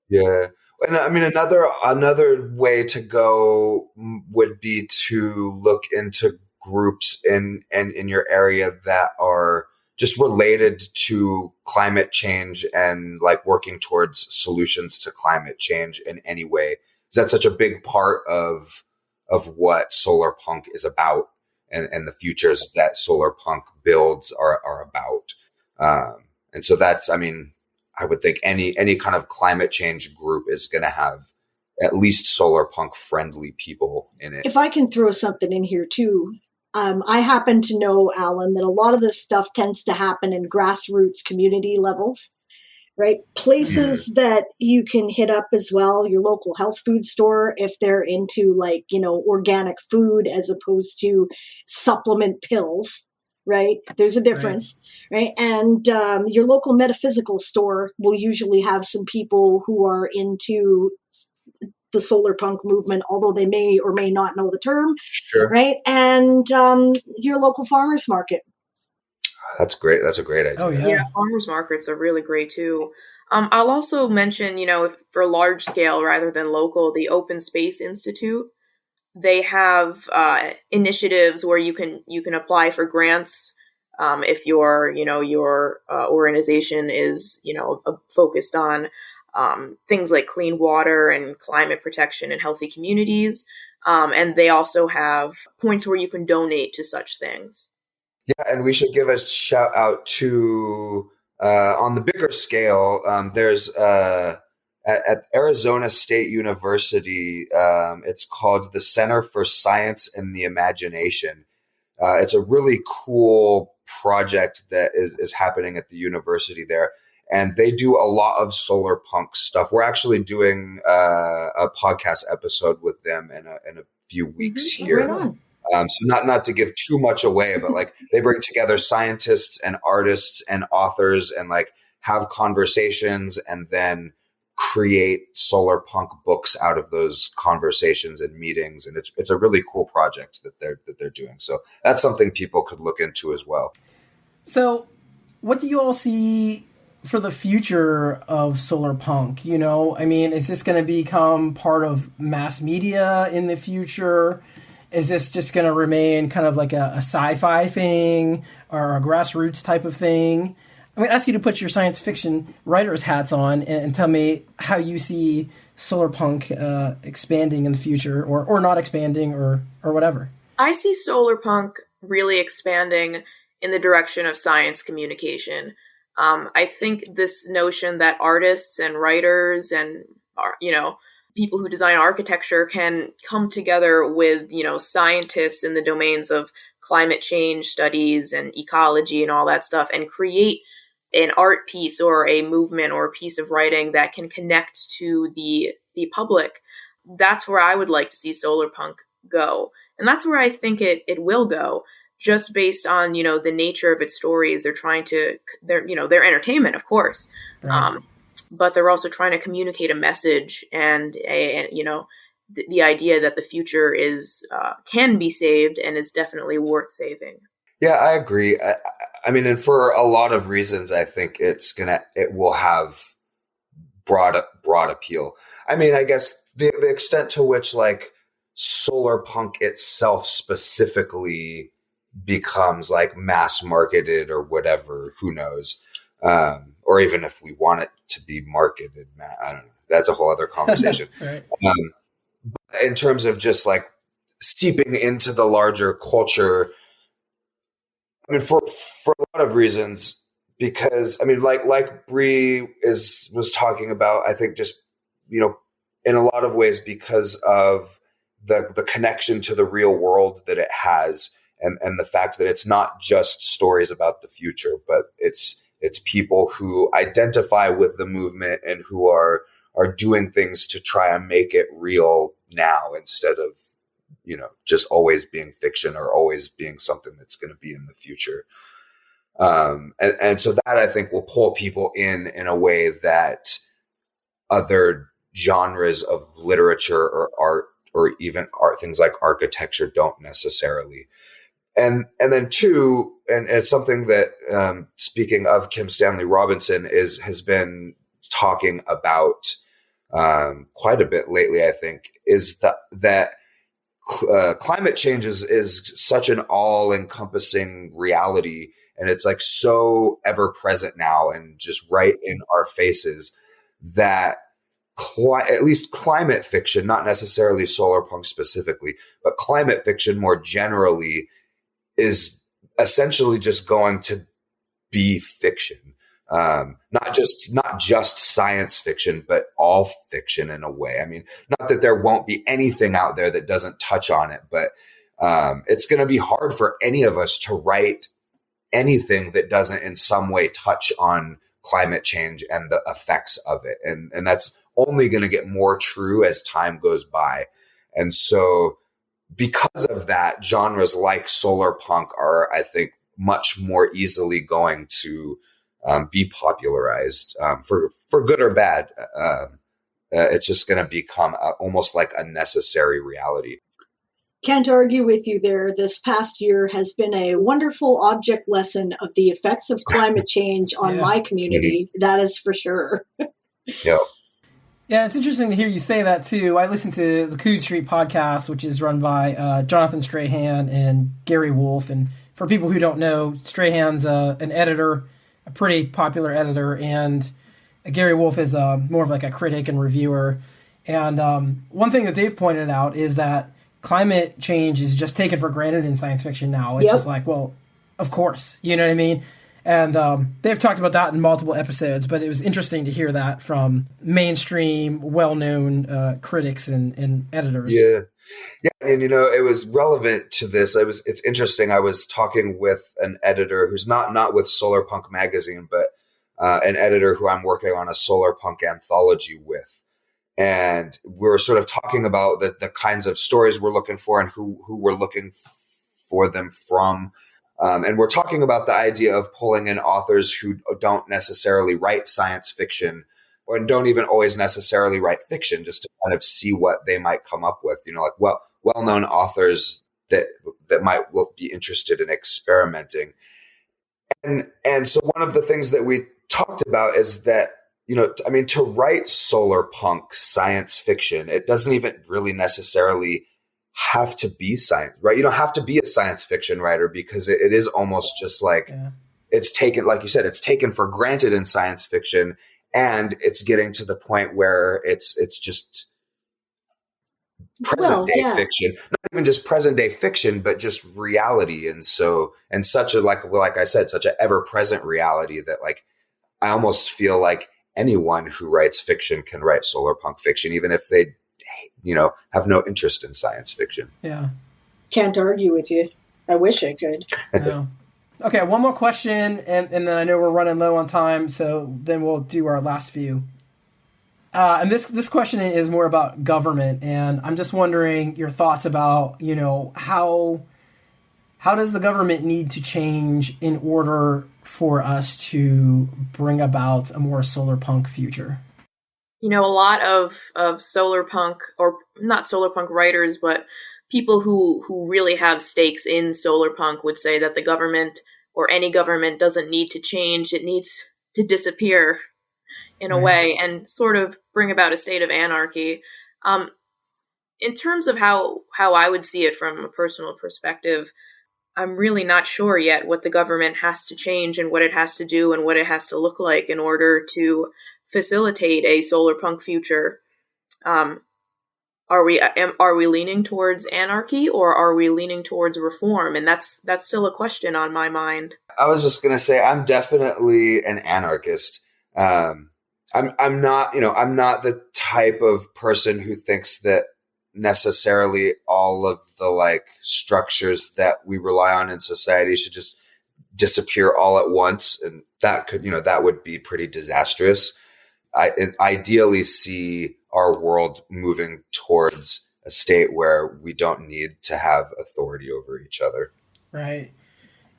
Speaker 5: Yeah. And I mean, another way to go would be to look into groups in your area that are just related to climate change and like working towards solutions to climate change in any way. That's such a big part of what Solarpunk is about, and the futures that Solarpunk builds are about. And so that's, I mean, I would think any kind of climate change group is going to have at least Solarpunk friendly people in it.
Speaker 3: If I can throw something in here too, I happen to know, Alan, that a lot of this stuff tends to happen in grassroots community levels, right? Places that you can hit up as well, your local health food store, if they're into like, organic food as opposed to supplement pills. Right? There's a difference, right? And your local metaphysical store will usually have some people who are into the solarpunk movement, although they may or may not know the term,
Speaker 5: Sure.
Speaker 3: Right? And your local farmers market.
Speaker 5: That's great. That's a great idea.
Speaker 2: Oh,
Speaker 4: Yeah, farmers markets are really great too. I'll also mention, for large scale rather than local, the Open Space Institute. They have initiatives where you can apply for grants if your organization is focused on things like clean water and climate protection and healthy communities. And they also have points where you can donate to such things.
Speaker 5: Yeah, and we should give a shout out to on the bigger scale. There's at Arizona State University, it's called the Center for Science and the Imagination. It's a really cool project that is happening at the university there. And they do a lot of solarpunk stuff. We're actually doing a podcast episode with them in a few weeks here.
Speaker 3: Right on.
Speaker 5: So not to give too much away, but like they bring together scientists and artists and authors and like have conversations and then create solarpunk books out of those conversations and meetings, and it's a really cool project that they're doing. So that's something people could look into as well.
Speaker 2: So, what do you all see for the future of solarpunk? I mean, is this going to become part of mass media in the future? Is this just going to remain kind of like a sci-fi thing or a grassroots type of thing? I'm going to ask you to put your science fiction writer's hats on and tell me how you see solarpunk expanding in the future, or not expanding, or whatever.
Speaker 4: I see solarpunk really expanding in the direction of science communication. I think this notion that artists and writers and people who design architecture can come together with scientists in the domains of climate change studies and ecology and all that stuff and create an art piece or a movement or a piece of writing that can connect to the public. That's where I would like to see solarpunk go. And that's where I think it will go, just based on, the nature of its stories. They're entertainment, of course.
Speaker 2: Right.
Speaker 4: But they're also trying to communicate a message and the idea that the future can be saved and is definitely worth saving.
Speaker 5: Yeah, I agree. I mean, and for a lot of reasons, I think it will have broad appeal. I mean, I guess the extent to which like solarpunk itself specifically becomes like mass marketed or whatever, who knows? Or even if we want it to be marketed, I don't know. That's a whole other conversation.
Speaker 2: Right.
Speaker 5: In terms of just like seeping into the larger culture, I mean, for a lot of reasons, because I mean, like Bree was talking about, I think just, in a lot of ways because of the connection to the real world that it has, and the fact that it's not just stories about the future, but it's people who identify with the movement and who are doing things to try and make it real now instead of, just always being fiction or always being something that's going to be in the future. And so that I think will pull people in a way that other genres of literature or art, or even art, things like architecture, don't necessarily. And then two, and it's something that, speaking of Kim Stanley Robinson, has been talking about quite a bit lately, I think, is that climate change is such an all-encompassing reality, and it's like so ever present now and just right in our faces that at least climate fiction, not necessarily Solarpunk specifically, but climate fiction more generally, is essentially just going to be fiction. Not just science fiction, but all fiction in a way. I mean, not that there won't be anything out there that doesn't touch on it, but it's going to be hard for any of us to write anything that doesn't in some way touch on climate change and the effects of it. And that's only going to get more true as time goes by. And so because of that, genres like Solarpunk are, I think, much more easily going to be popularized for good or bad. It's just going to become almost like a necessary reality.
Speaker 3: Can't argue with you there. This past year has been a wonderful object lesson of the effects of climate change on my community. That is for sure.
Speaker 5: Yeah.
Speaker 2: Yeah, it's interesting to hear you say that, too. I listen to the Coode Street podcast, which is run by Jonathan Strahan and Gary Wolfe. And for people who don't know, Strahan's an editor, a pretty popular editor, and Gary Wolfe is more of like a critic and reviewer. And one thing that they've pointed out is that climate change is just taken for granted in science fiction now. It's just like, well, of course, you know what I mean? And they've talked about that in multiple episodes, but it was interesting to hear that from mainstream, well-known critics and editors.
Speaker 5: Yeah. And, it was relevant to this. It's interesting. I was talking with an editor who's not with Solarpunk Magazine, but an editor who I'm working on a Solarpunk anthology with. And we're sort of talking about the kinds of stories we're looking for and who we're looking for them from. And we're talking about the idea of pulling in authors who don't necessarily write science fiction or don't even always necessarily write fiction, just to kind of see what they might come up with, like well-known authors that might be interested in experimenting. And so one of the things that we talked about is that, to write Solarpunk science fiction, it doesn't even really necessarily have to be science, right? You don't have to be a science fiction writer because it is almost just like it's taken, like you said, it's taken for granted in science fiction, and it's getting to the point where it's just present day fiction, not even just present day fiction, but just reality. And such a, like I said, such an ever present reality that I almost feel like anyone who writes fiction can write Solarpunk fiction, even if they have no interest in science fiction.
Speaker 2: Yeah.
Speaker 3: Can't argue with you. I wish I could.
Speaker 2: No. Okay, one more question, and then I know we're running low on time, so then we'll do our last few. And this question is more about government, and I'm just wondering your thoughts about, how does the government need to change in order for us to bring about a more Solarpunk future?
Speaker 4: A lot of Solarpunk, or not Solarpunk writers, but people who really have stakes in Solarpunk would say that the government, or any government, doesn't need to change. It needs to disappear in a way and sort of bring about a state of anarchy. In terms of how I would see it from a personal perspective, I'm really not sure yet what the government has to change and what it has to do and what it has to look like in order to facilitate a Solarpunk future. Are we leaning towards anarchy, or are we leaning towards reform? And that's still a question on my mind.
Speaker 5: I was just going to say, I'm definitely an anarchist. I'm not the type of person who thinks that necessarily all of the structures that we rely on in society should just disappear all at once. And that that would be pretty disastrous. I ideally see our world moving towards a state where we don't need to have authority over each other.
Speaker 2: Right.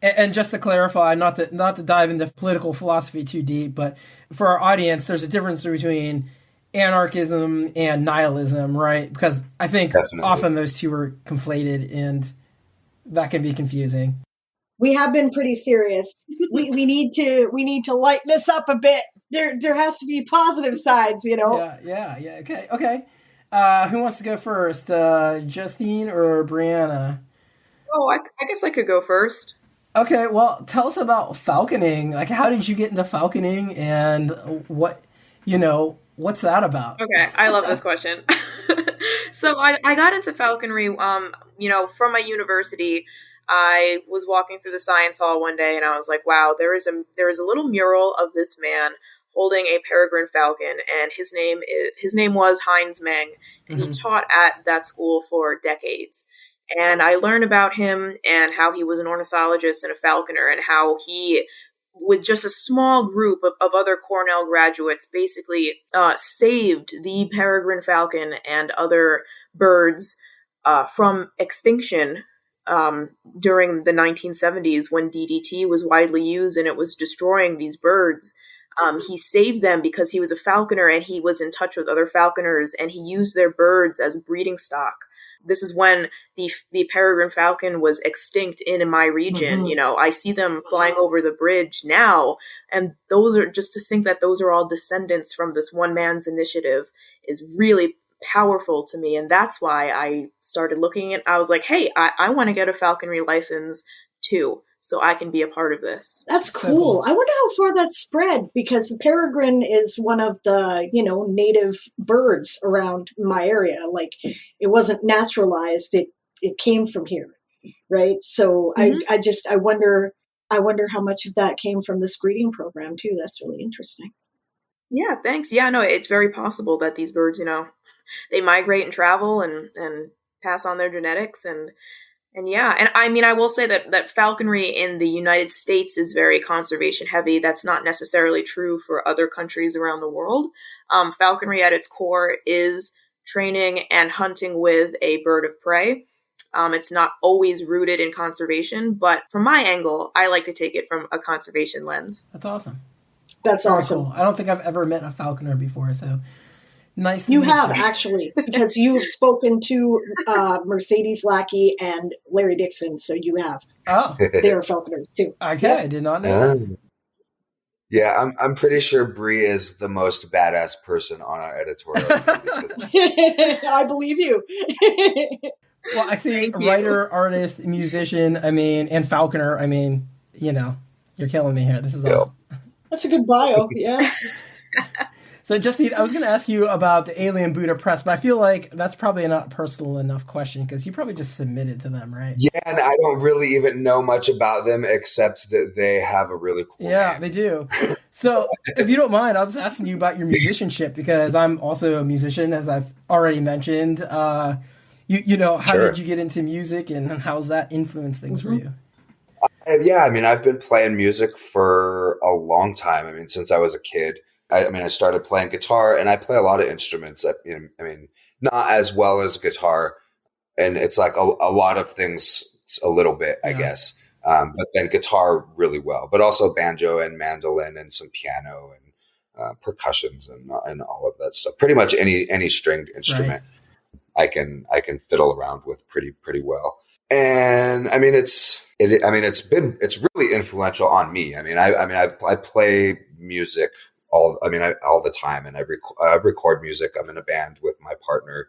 Speaker 2: And just to clarify, not to dive into political philosophy too deep, but for our audience, there's a difference between anarchism and nihilism, right? Because I think often those two are conflated, and that can be confusing.
Speaker 3: We have been pretty serious. We need to lighten this up a bit. There has to be positive sides, you know.
Speaker 2: Yeah. Okay. Who wants to go first, Justine or Briana?
Speaker 4: Oh, I guess I could go first.
Speaker 2: Okay, well, tell us about falconing. Like, how did you get into falconing, and what's that about?
Speaker 4: Okay, I love this question. So I got into falconry, from my university. I was walking through the science hall one day, and I was like, wow, there is a little mural of this man holding a peregrine falcon, and his name was Heinz Meng, and he taught at that school for decades. And I learned about him and how he was an ornithologist and a falconer, and how he, with just a small group of other Cornell graduates, basically saved the peregrine falcon and other birds from extinction during the 1970s, when DDT was widely used and it was destroying these birds. He saved them because he was a falconer and he was in touch with other falconers, and he used their birds as breeding stock. This is when the peregrine falcon was extinct in my region. Mm-hmm. I see them flying over the bridge now, and those are, just to think that those are all descendants from this one man's initiative is really powerful to me. And that's why I started looking at, I was like, hey, I want to get a falconry license too, so I can be a part of this.
Speaker 3: That's cool. I wonder how far that spread, because the peregrine is one of the, native birds around my area. Like, it wasn't naturalized. It came from here. Right. So I wonder how much of that came from this breeding program too. That's really interesting.
Speaker 4: Yeah, thanks. Yeah, no, it's very possible that these birds, they migrate and travel and pass on their genetics. And yeah, and I mean, I will say that falconry in the United States is very conservation heavy. That's not necessarily true for other countries around the world. Falconry at its core is training and hunting with a bird of prey. It's not always rooted in conservation, but from my angle, I like to take it from a conservation lens.
Speaker 2: That's awesome.
Speaker 3: That's awesome.
Speaker 2: Cool. I don't think I've ever met a falconer before, so nice.
Speaker 3: You have, actually, because you've spoken to Mercedes Lackey and Larry Dixon, so you have. Oh. They're falconers, too.
Speaker 2: Okay, yep. I did not know that.
Speaker 5: Yeah, I'm pretty sure Bree is the most badass person on our editorial team.
Speaker 3: I believe you.
Speaker 2: Well, I think writer, artist, musician, and falconer, you're killing me here. This is awesome.
Speaker 3: That's a good bio, yeah.
Speaker 2: So, Justine, I was going to ask you about the Alien Buddha Press, but I feel like that's probably not a personal enough question, because you probably just submitted to them, right?
Speaker 5: Yeah, and I don't really even know much about them, except that they have a really cool name.
Speaker 2: They do. So, if you don't mind, I was just asking you about your musicianship, because I'm also a musician, as I've already mentioned. How did you get into music, and how's that influenced things for you?
Speaker 5: Yeah, I've been playing music for a long time. Since I was a kid. I started playing guitar, and I play a lot of instruments. Not as well as guitar, and it's like a lot of things a little bit, I guess. But then guitar really well, but also banjo and mandolin and some piano and percussions and all of that stuff. Pretty much any stringed instrument, right. I can fiddle around with pretty well. And it's really influential on me. I play music all the time, and I record music. I'm in a band with my partner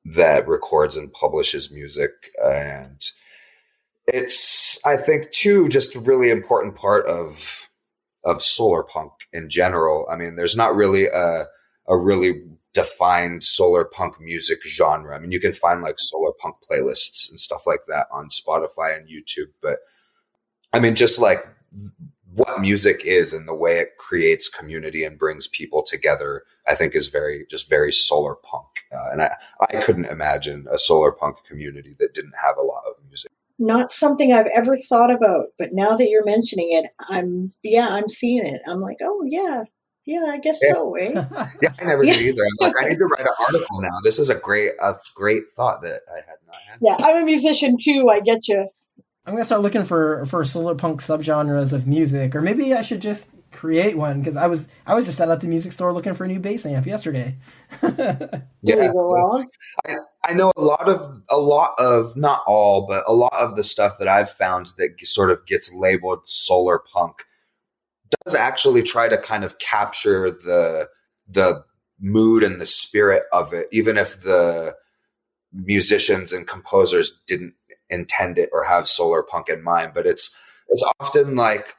Speaker 5: that records and publishes music, and it's, I think, too, just a really important part of solarpunk in general. There's not really a really defined solarpunk music genre. You can find like solarpunk playlists and stuff like that on Spotify and YouTube, but just like what music is and the way it creates community and brings people together, I think is very solarpunk. And I couldn't imagine a solarpunk community that didn't have a lot of music.
Speaker 3: Not something I've ever thought about, but now that you're mentioning it, I'm seeing it. I'm like, oh yeah, I guess so, eh?
Speaker 5: Yeah, I never did either. I'm like, I need to write an article now. This is a great thought that I had not had.
Speaker 3: Yeah, I'm a musician too. I get you.
Speaker 2: I'm gonna start looking for Solarpunk subgenres of music, or maybe I should just create one, because I was just at the music store looking for a new bass amp yesterday.
Speaker 3: There you go, Alan.
Speaker 5: I know a lot of not all, but a lot of the stuff that I've found that sort of gets labeled solar punk does actually try to kind of capture the mood and the spirit of it, even if the musicians and composers didn't intend it or have solar punk in mind. But it's often like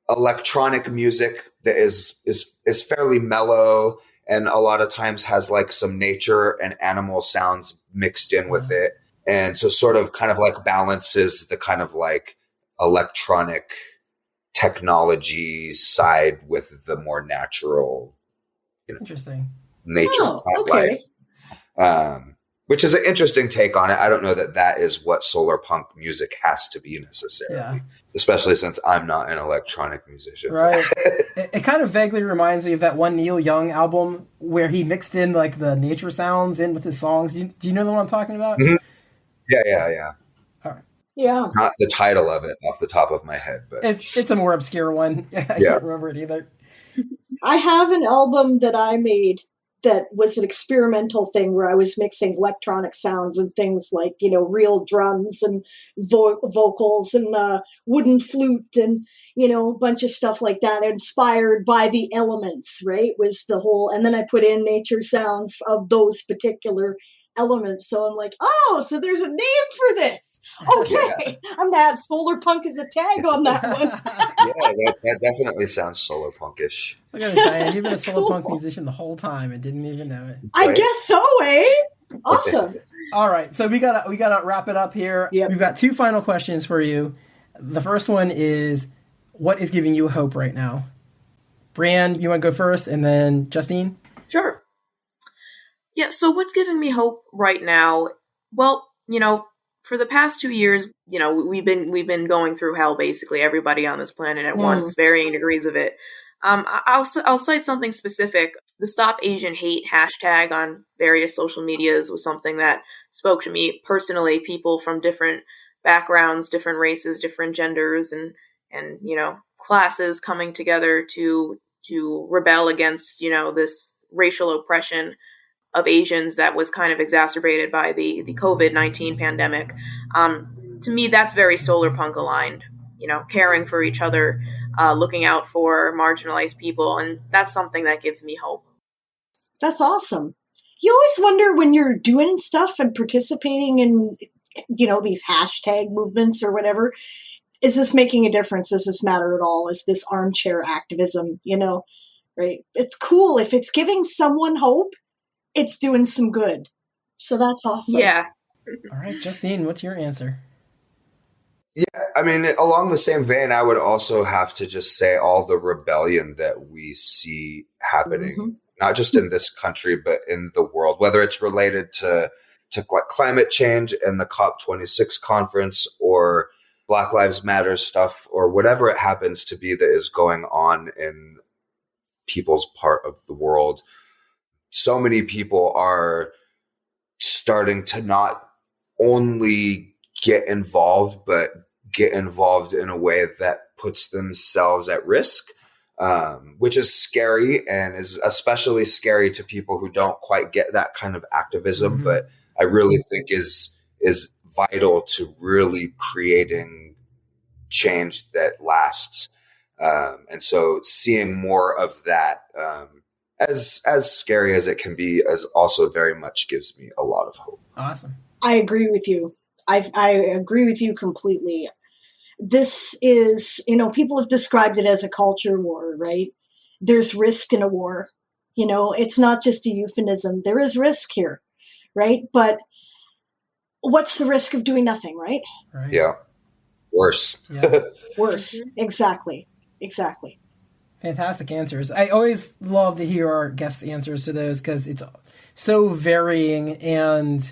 Speaker 5: electronic music that is fairly mellow, and a lot of times has like some nature and animal sounds mixed in with it. And so sort of kind of like balances the kind of like electronic technology side with the more natural,
Speaker 2: Interesting.
Speaker 5: nature of life. Which is an interesting take on it. I don't know that is what solar punk music has to be necessarily, especially since I'm not an electronic musician.
Speaker 2: Right. It kind of vaguely reminds me of that one Neil Young album where he mixed in like the nature sounds in with his songs. Do you know the one I'm talking about?
Speaker 5: Mm-hmm. Yeah.
Speaker 2: All right.
Speaker 3: Yeah.
Speaker 5: Not the title of it off the top of my head, but
Speaker 2: It's a more obscure one. I can't remember it either.
Speaker 3: I have an album that I made that was an experimental thing where I was mixing electronic sounds and things like, real drums and vocals and wooden flute and, a bunch of stuff like that, inspired by the elements, right? Was the whole, and then I put in nature sounds of those particular elements. So I'm like, so there's a name for this. Okay. I'm going to add solar punk as a tag on that one.
Speaker 5: that definitely sounds solar punkish.
Speaker 2: Look at it, Diane. You've been a solar punk musician the whole time and didn't even know it.
Speaker 3: I guess so, eh? Awesome.
Speaker 2: All right. So we gotta wrap it up here.
Speaker 3: Yep.
Speaker 2: We've got two final questions for you. The first one is, what is giving you hope right now? Brianne, you want to go first, and then Justine?
Speaker 4: Sure. Yeah, so what's giving me hope right now? Well, for the past 2 years, we've been going through hell, basically, everybody on this planet at once, varying degrees of it. I'll cite something specific. The Stop Asian Hate hashtag on various social medias was something that spoke to me personally. People from different backgrounds, different races, different genders, and classes coming together to rebel against, this racial oppression of Asians that was kind of exacerbated by the COVID-19 pandemic. To me, that's very solar punk aligned, caring for each other, looking out for marginalized people. And that's something that gives me hope.
Speaker 3: That's awesome. You always wonder when you're doing stuff and participating in, these hashtag movements or whatever, is this making a difference? Does this matter at all? Is this armchair activism, right? It's cool. If it's giving someone hope, it's doing some good. So that's awesome.
Speaker 4: Yeah.
Speaker 2: All right, Justine, what's your answer?
Speaker 5: Yeah, I mean, along the same vein, I would also have to just say all the rebellion that we see happening, not just in this country, but in the world, whether it's related to like climate change and the COP26 conference or Black Lives Matter stuff or whatever it happens to be that is going on in people's part of the world. So many people are starting to not only get involved, but get involved in a way that puts themselves at risk, which is scary and is especially scary to people who don't quite get that kind of activism. But I really think is vital to really creating change that lasts. And so seeing more of that, as scary as it can be, as also very much gives me a lot of hope.
Speaker 2: Awesome.
Speaker 3: I agree with you. I agree with you completely. This is, people have described it as a culture war, right? There's risk in a war. It's not just a euphemism. There is risk here, right? But what's the risk of doing nothing, right?
Speaker 2: Right.
Speaker 5: Yeah. Worse.
Speaker 2: Yeah.
Speaker 3: Worse. Exactly.
Speaker 2: Fantastic answers. I always love to hear our guests' answers to those because it's so varying and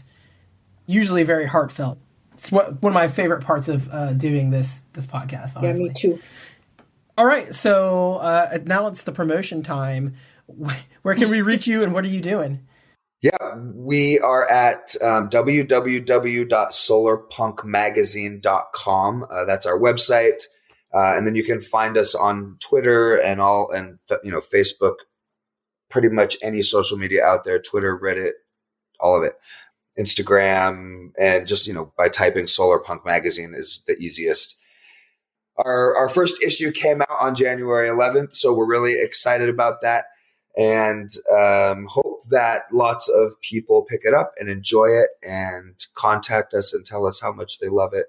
Speaker 2: usually very heartfelt. It's one of my favorite parts of doing this podcast, honestly.
Speaker 3: Yeah, me too.
Speaker 2: All right, so now it's the promotion time. Where can we reach you and what are you doing?
Speaker 5: Yeah, we are at www.solarpunkmagazine.com. That's our website. And then you can find us on Twitter and Facebook, pretty much any social media out there, Twitter, Reddit, all of it, Instagram, and just, by typing Solarpunk Magazine is the easiest. Our first issue came out on January 11th, so we're really excited about that, and hope that lots of people pick it up and enjoy it and contact us and tell us how much they love it.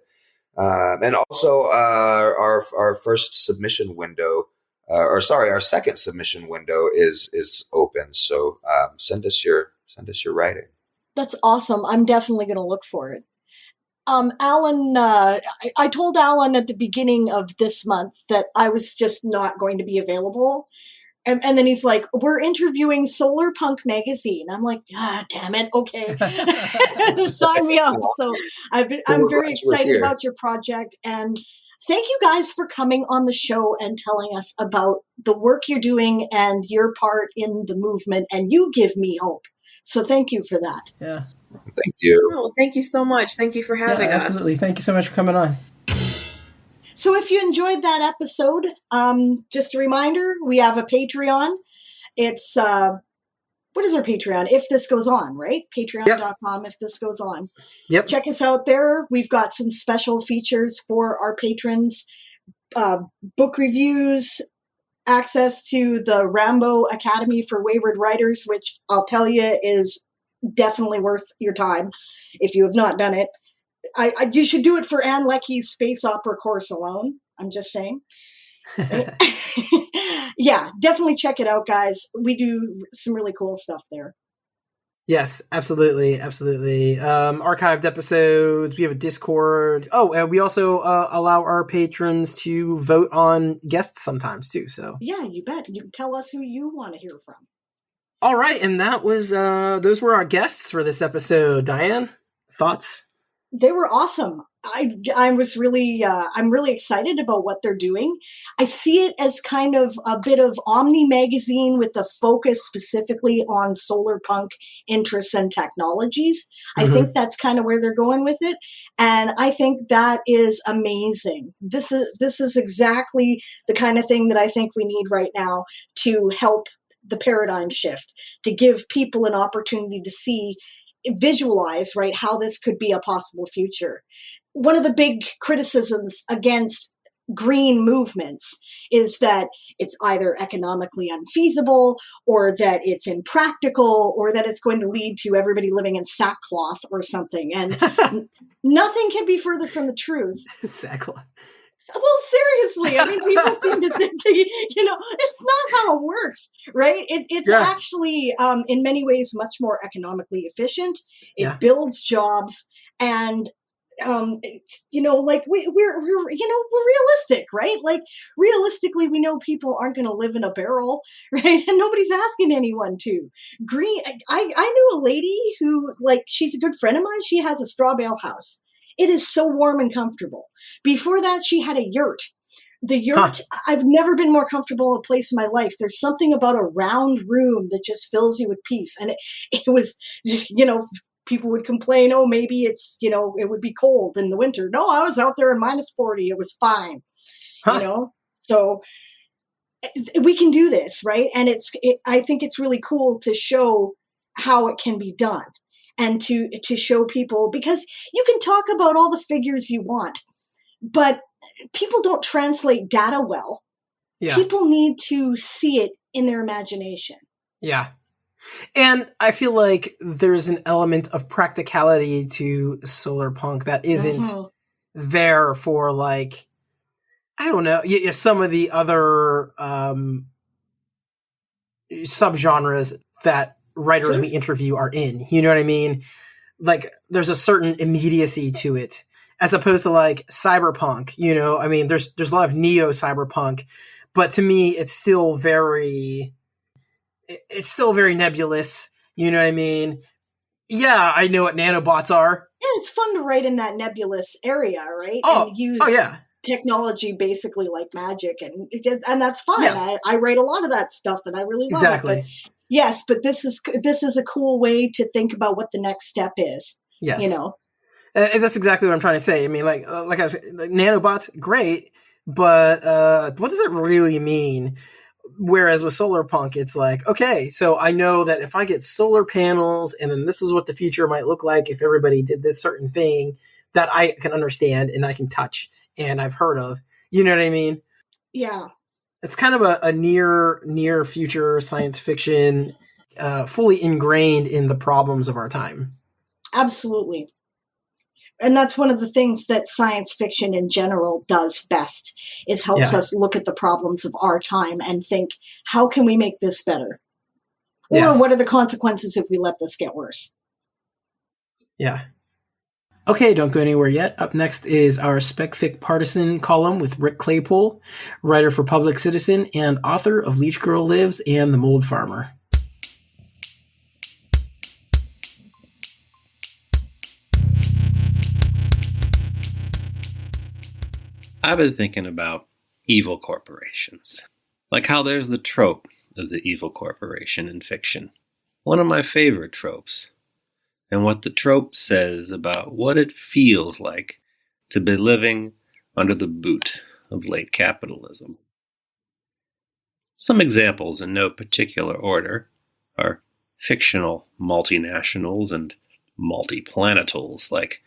Speaker 5: And also our first submission window, our second submission window is open. So send us your writing.
Speaker 3: That's awesome. I'm definitely going to look for it. Alan, I told Alan at the beginning of this month that I was just not going to be available. And then he's like, we're interviewing Solarpunk Magazine. I'm like, damn it. Okay. Sign me up. So I'm very excited about your project. And thank you guys for coming on the show and telling us about the work you're doing and your part in the movement. And you give me hope. So thank you for that.
Speaker 2: Yeah.
Speaker 5: Thank you.
Speaker 4: Oh, thank you so much. Thank you for having us.
Speaker 2: Absolutely. Thank you so much for coming on.
Speaker 3: So if you enjoyed that episode, just a reminder, we have a Patreon. It's, what is our Patreon? If This Goes On, right? Patreon.com, If This Goes On.
Speaker 2: Yep.
Speaker 3: Check us out there. We've got some special features for our patrons, book reviews, access to the Rambo Academy for Wayward Writers, which I'll tell you is definitely worth your time if you have not done it. You should do it for Anne Leckie's space opera course alone. I'm just saying. Yeah, definitely check it out, guys. We do some really cool stuff there.
Speaker 2: Yes, absolutely. Absolutely. Archived episodes. We have a Discord. Oh, and we also allow our patrons to vote on guests sometimes too. So
Speaker 3: yeah, you bet. You can tell us who you want to hear from.
Speaker 2: All right. And that was, those were our guests for this episode. Diane, thoughts?
Speaker 3: They were awesome. I'm really excited about what they're doing. I see it as kind of a bit of Omni magazine with a focus specifically on solarpunk interests and technologies. I think that's kind of where they're going with it. And I think that is amazing. This is exactly the kind of thing that I think we need right now to help the paradigm shift, to give people an opportunity to visualize, right, how this could be a possible future. One of the big criticisms against green movements is that it's either economically unfeasible or that it's impractical or that it's going to lead to everybody living in sackcloth or something. And nothing can be further from the truth.
Speaker 2: Sackcloth.
Speaker 3: Well, seriously, I mean, people seem to think that, it's not how it works, right? It's actually, in many ways, much more economically efficient. It builds jobs, and we're realistic, right? Like, realistically, we know people aren't going to live in a barrel, right? And nobody's asking anyone to. I knew a lady who, she's a good friend of mine. She has a straw bale house. It is so warm and comfortable. Before that, she had a yurt. The yurt, I've never been more comfortable in a place in my life. There's something about a round room that just fills you with peace. And it was, people would complain, oh, maybe it's, it would be cold in the winter. No, I was out there in -40. It was fine, So we can do this, right? And I think it's really cool to show how it can be done. And to show people, because you can talk about all the figures you want, but people don't translate data well. Yeah. People need to see it in their imagination.
Speaker 2: Yeah. And I feel like there's an element of practicality to solarpunk that isn't there for, I don't know, some of the other subgenres that writers we interview are in, you know what I mean? There's a certain immediacy to it, as opposed to cyberpunk, I mean, there's a lot of neo cyberpunk, but to me, it's still very nebulous. You know what I mean? Yeah, I know what nanobots are.
Speaker 3: Yeah, it's fun to write in that nebulous area, right?
Speaker 2: And
Speaker 3: use technology basically like magic, and that's fine. Yes. I write a lot of that stuff, and I really love it. But Yes, but this is a cool way to think about what the next step is.
Speaker 2: Yes.
Speaker 3: You know?
Speaker 2: And that's exactly what I'm trying to say. I mean, like I said, like, nanobots, great, but what does it really mean? Whereas with Solarpunk, it's like, okay, so I know that if I get solar panels, and then this is what the future might look like if everybody did this certain thing that I can understand and I can touch and I've heard of. You know what I mean?
Speaker 3: Yeah.
Speaker 2: It's kind of a near future science fiction, fully ingrained in the problems of our time.
Speaker 3: Absolutely. And that's one of the things that science fiction in general does best, is helps us look at the problems of our time and think, how can we make this better? Or what are the consequences if we let this get worse?
Speaker 2: Yeah. Okay, don't go anywhere yet. Up next is our Spec-Fic Partisan column with Rick Claypool, writer for Public Citizen and author of Leech Girl Lives and The Mold Farmer.
Speaker 6: I've been thinking about evil corporations, like how there's the trope of the evil corporation in fiction, one of my favorite tropes, and what the trope says about what it feels like to be living under the boot of late capitalism. Some examples in no particular order are fictional multinationals and multiplanetals like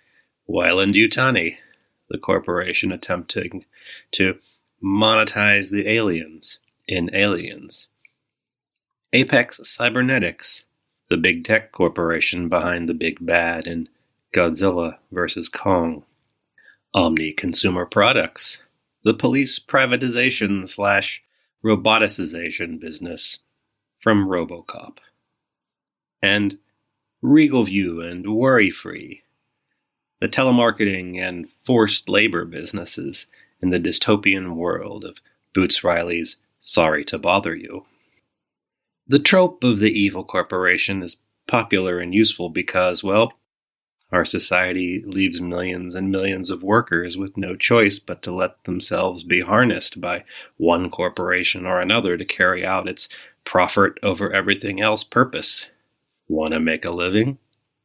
Speaker 6: Weyland-Yutani, the corporation attempting to monetize the aliens in Aliens. Apex Cybernetics, the big tech corporation behind the big bad in Godzilla vs. Kong. Omni Consumer Products, the police privatization/roboticization business from RoboCop. And Regal View and Worry Free, the telemarketing and forced labor businesses in the dystopian world of Boots Riley's Sorry to Bother You. The trope of the evil corporation is popular and useful because, well, our society leaves millions and millions of workers with no choice but to let themselves be harnessed by one corporation or another to carry out its profit over everything else purpose. Want to make a living?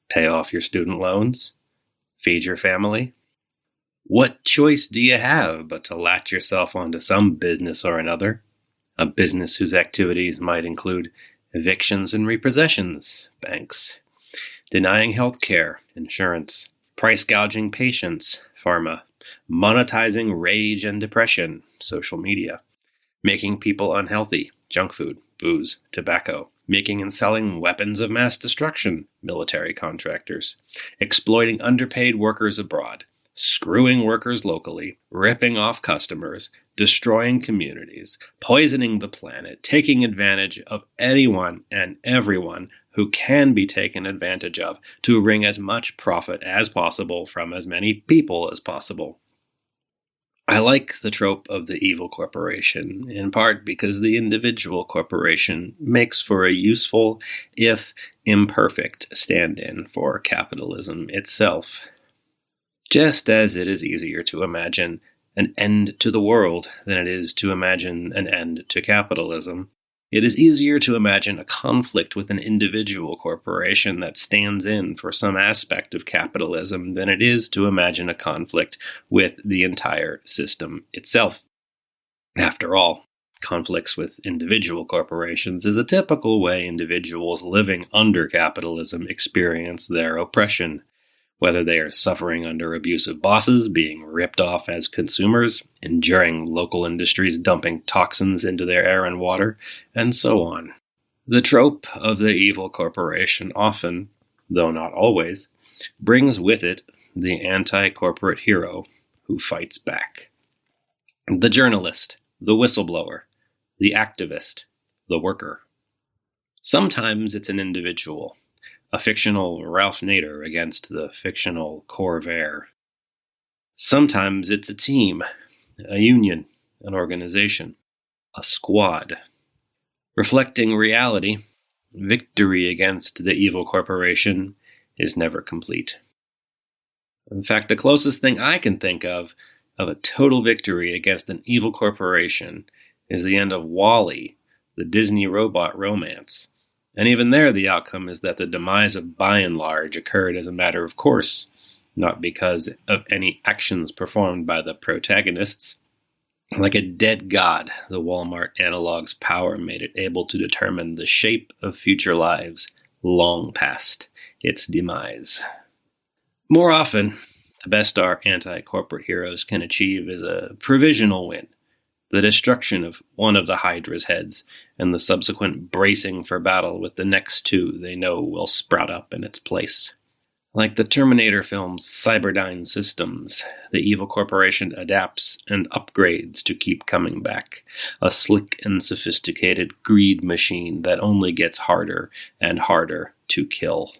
Speaker 6: Pay off your student loans? Feed your family? What choice do you have but to latch yourself onto some business or another? A business whose activities might include evictions and repossessions, banks, denying health care, insurance, price gouging patients, pharma, monetizing rage and depression, social media, making people unhealthy, junk food, booze, tobacco, making and selling weapons of mass destruction, military contractors, exploiting underpaid workers abroad, screwing workers locally, ripping off customers, destroying communities, poisoning the planet, taking advantage of anyone and everyone who can be taken advantage of to wring as much profit as possible from as many people as possible. I like the trope of the evil corporation, in part because the individual corporation makes for a useful, if imperfect, stand-in for capitalism itself. Just as it is easier to imagine an end to the world than it is to imagine an end to capitalism, it is easier to imagine a conflict with an individual corporation that stands in for some aspect of capitalism than it is to imagine a conflict with the entire system itself. After all, conflicts with individual corporations is a typical way individuals living under capitalism experience their oppression. Whether they are suffering under abusive bosses, being ripped off as consumers, enduring local industries dumping toxins into their air and water, and so on. The trope of the evil corporation often, though not always, brings with it the anti-corporate hero who fights back. The journalist, the whistleblower, the activist, the worker. Sometimes it's an individual, a fictional Ralph Nader against the fictional Corvair. Sometimes it's a team, a union, an organization, a squad. Reflecting reality, victory against the evil corporation is never complete. In fact, the closest thing I can think of a total victory against an evil corporation is the end of WALL-E, the Disney robot romance, And even there, the outcome is that the demise of By and Large occurred as a matter of course, not because of any actions performed by the protagonists. Like a dead god, the Walmart analog's power made it able to determine the shape of future lives long past its demise. More often, the best our anti-corporate heroes can achieve is a provisional win, the destruction of one of the Hydra's heads, and the subsequent bracing for battle with the next two they know will sprout up in its place. Like the Terminator film's Cyberdyne systems, the evil corporation adapts and upgrades to keep coming back, a slick and sophisticated greed machine that only gets harder and harder to kill.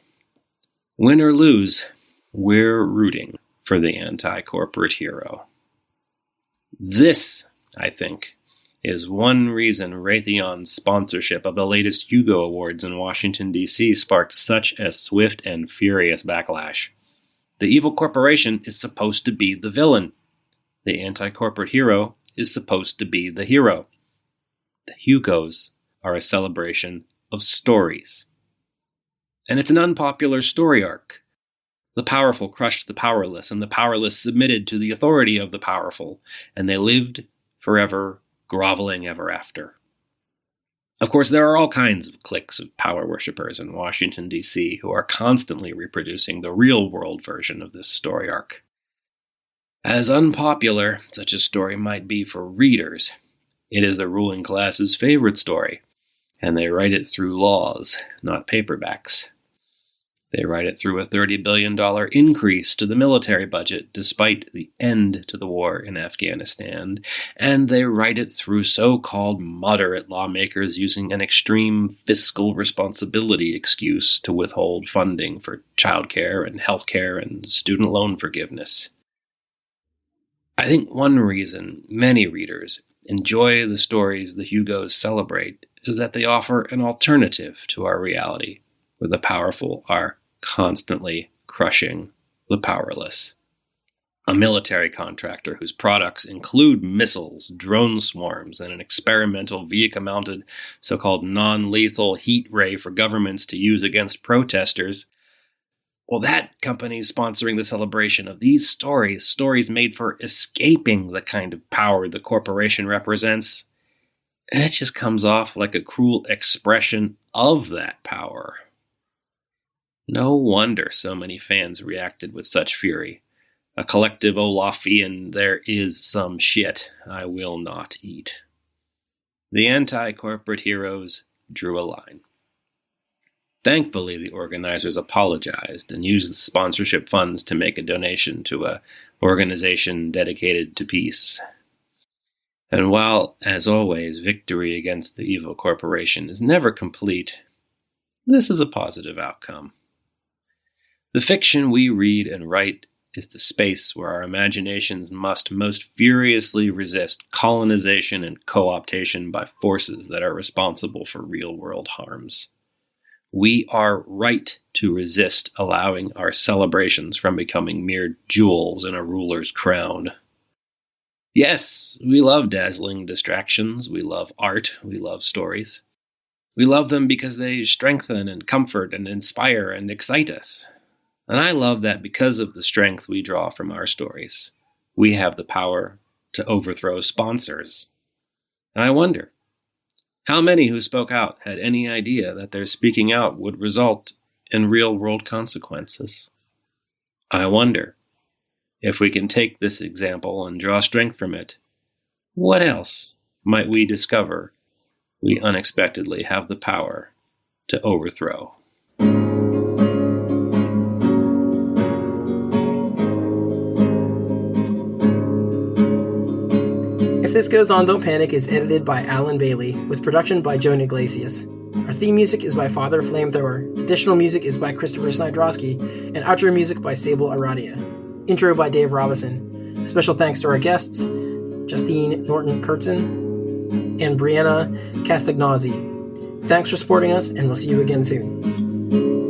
Speaker 6: Win or lose, we're rooting for the anti-corporate hero. This, I think, is one reason Raytheon's sponsorship of the latest Hugo Awards in Washington, D.C. sparked such a swift and furious backlash. The evil corporation is supposed to be the villain. The anti-corporate hero is supposed to be the hero. The Hugos are a celebration of stories. And it's an unpopular story arc. The powerful crushed the powerless, and the powerless submitted to the authority of the powerful, and they lived forever, groveling ever after. Of course, there are all kinds of cliques of power worshippers in Washington, D.C. who are constantly reproducing the real-world version of this story arc. As unpopular such a story might be for readers, it is the ruling class's favorite story, and they write it through laws, not paperbacks. They write it through a $30 billion increase to the military budget despite the end to the war in Afghanistan, and they write it through so-called moderate lawmakers using an extreme fiscal responsibility excuse to withhold funding for childcare and healthcare and student loan forgiveness. I think one reason many readers enjoy the stories the Hugos celebrate is that they offer an alternative to our reality, where the powerful are constantly crushing the powerless. A military contractor whose products include missiles, drone swarms, and an experimental vehicle-mounted so-called non-lethal heat ray for governments to use against protesters. Well, that company's sponsoring the celebration of these stories made for escaping the kind of power the corporation represents. And it just comes off like a cruel expression of that power. No wonder so many fans reacted with such fury. A collective Olafian, there is some shit I will not eat. The anti-corporate heroes drew a line. Thankfully, the organizers apologized and used the sponsorship funds to make a donation to an organization dedicated to peace. And while, as always, victory against the evil corporation is never complete, this is a positive outcome. The fiction we read and write is the space where our imaginations must most furiously resist colonization and co-optation by forces that are responsible for real-world harms. We are right to resist allowing our celebrations from becoming mere jewels in a ruler's crown. Yes, we love dazzling distractions, we love art, we love stories. We love them because they strengthen and comfort and inspire and excite us. And I love that because of the strength we draw from our stories, we have the power to overthrow sponsors. And I wonder, how many who spoke out had any idea that their speaking out would result in real-world consequences? I wonder, if we can take this example and draw strength from it, what else might we discover we unexpectedly have the power to overthrow?
Speaker 2: If This Goes On, Don't Panic is edited by Alan Bailey, with production by Joan Iglesias. Our theme music is by Father Flamethrower, additional music is by Christopher Snydrosky, and outro music by Sable Aradia. Intro by Dave Robison. Special thanks to our guests, Justine Norton-Kertson and Briana Castagnozzi. Thanks for supporting us, and we'll see you again soon.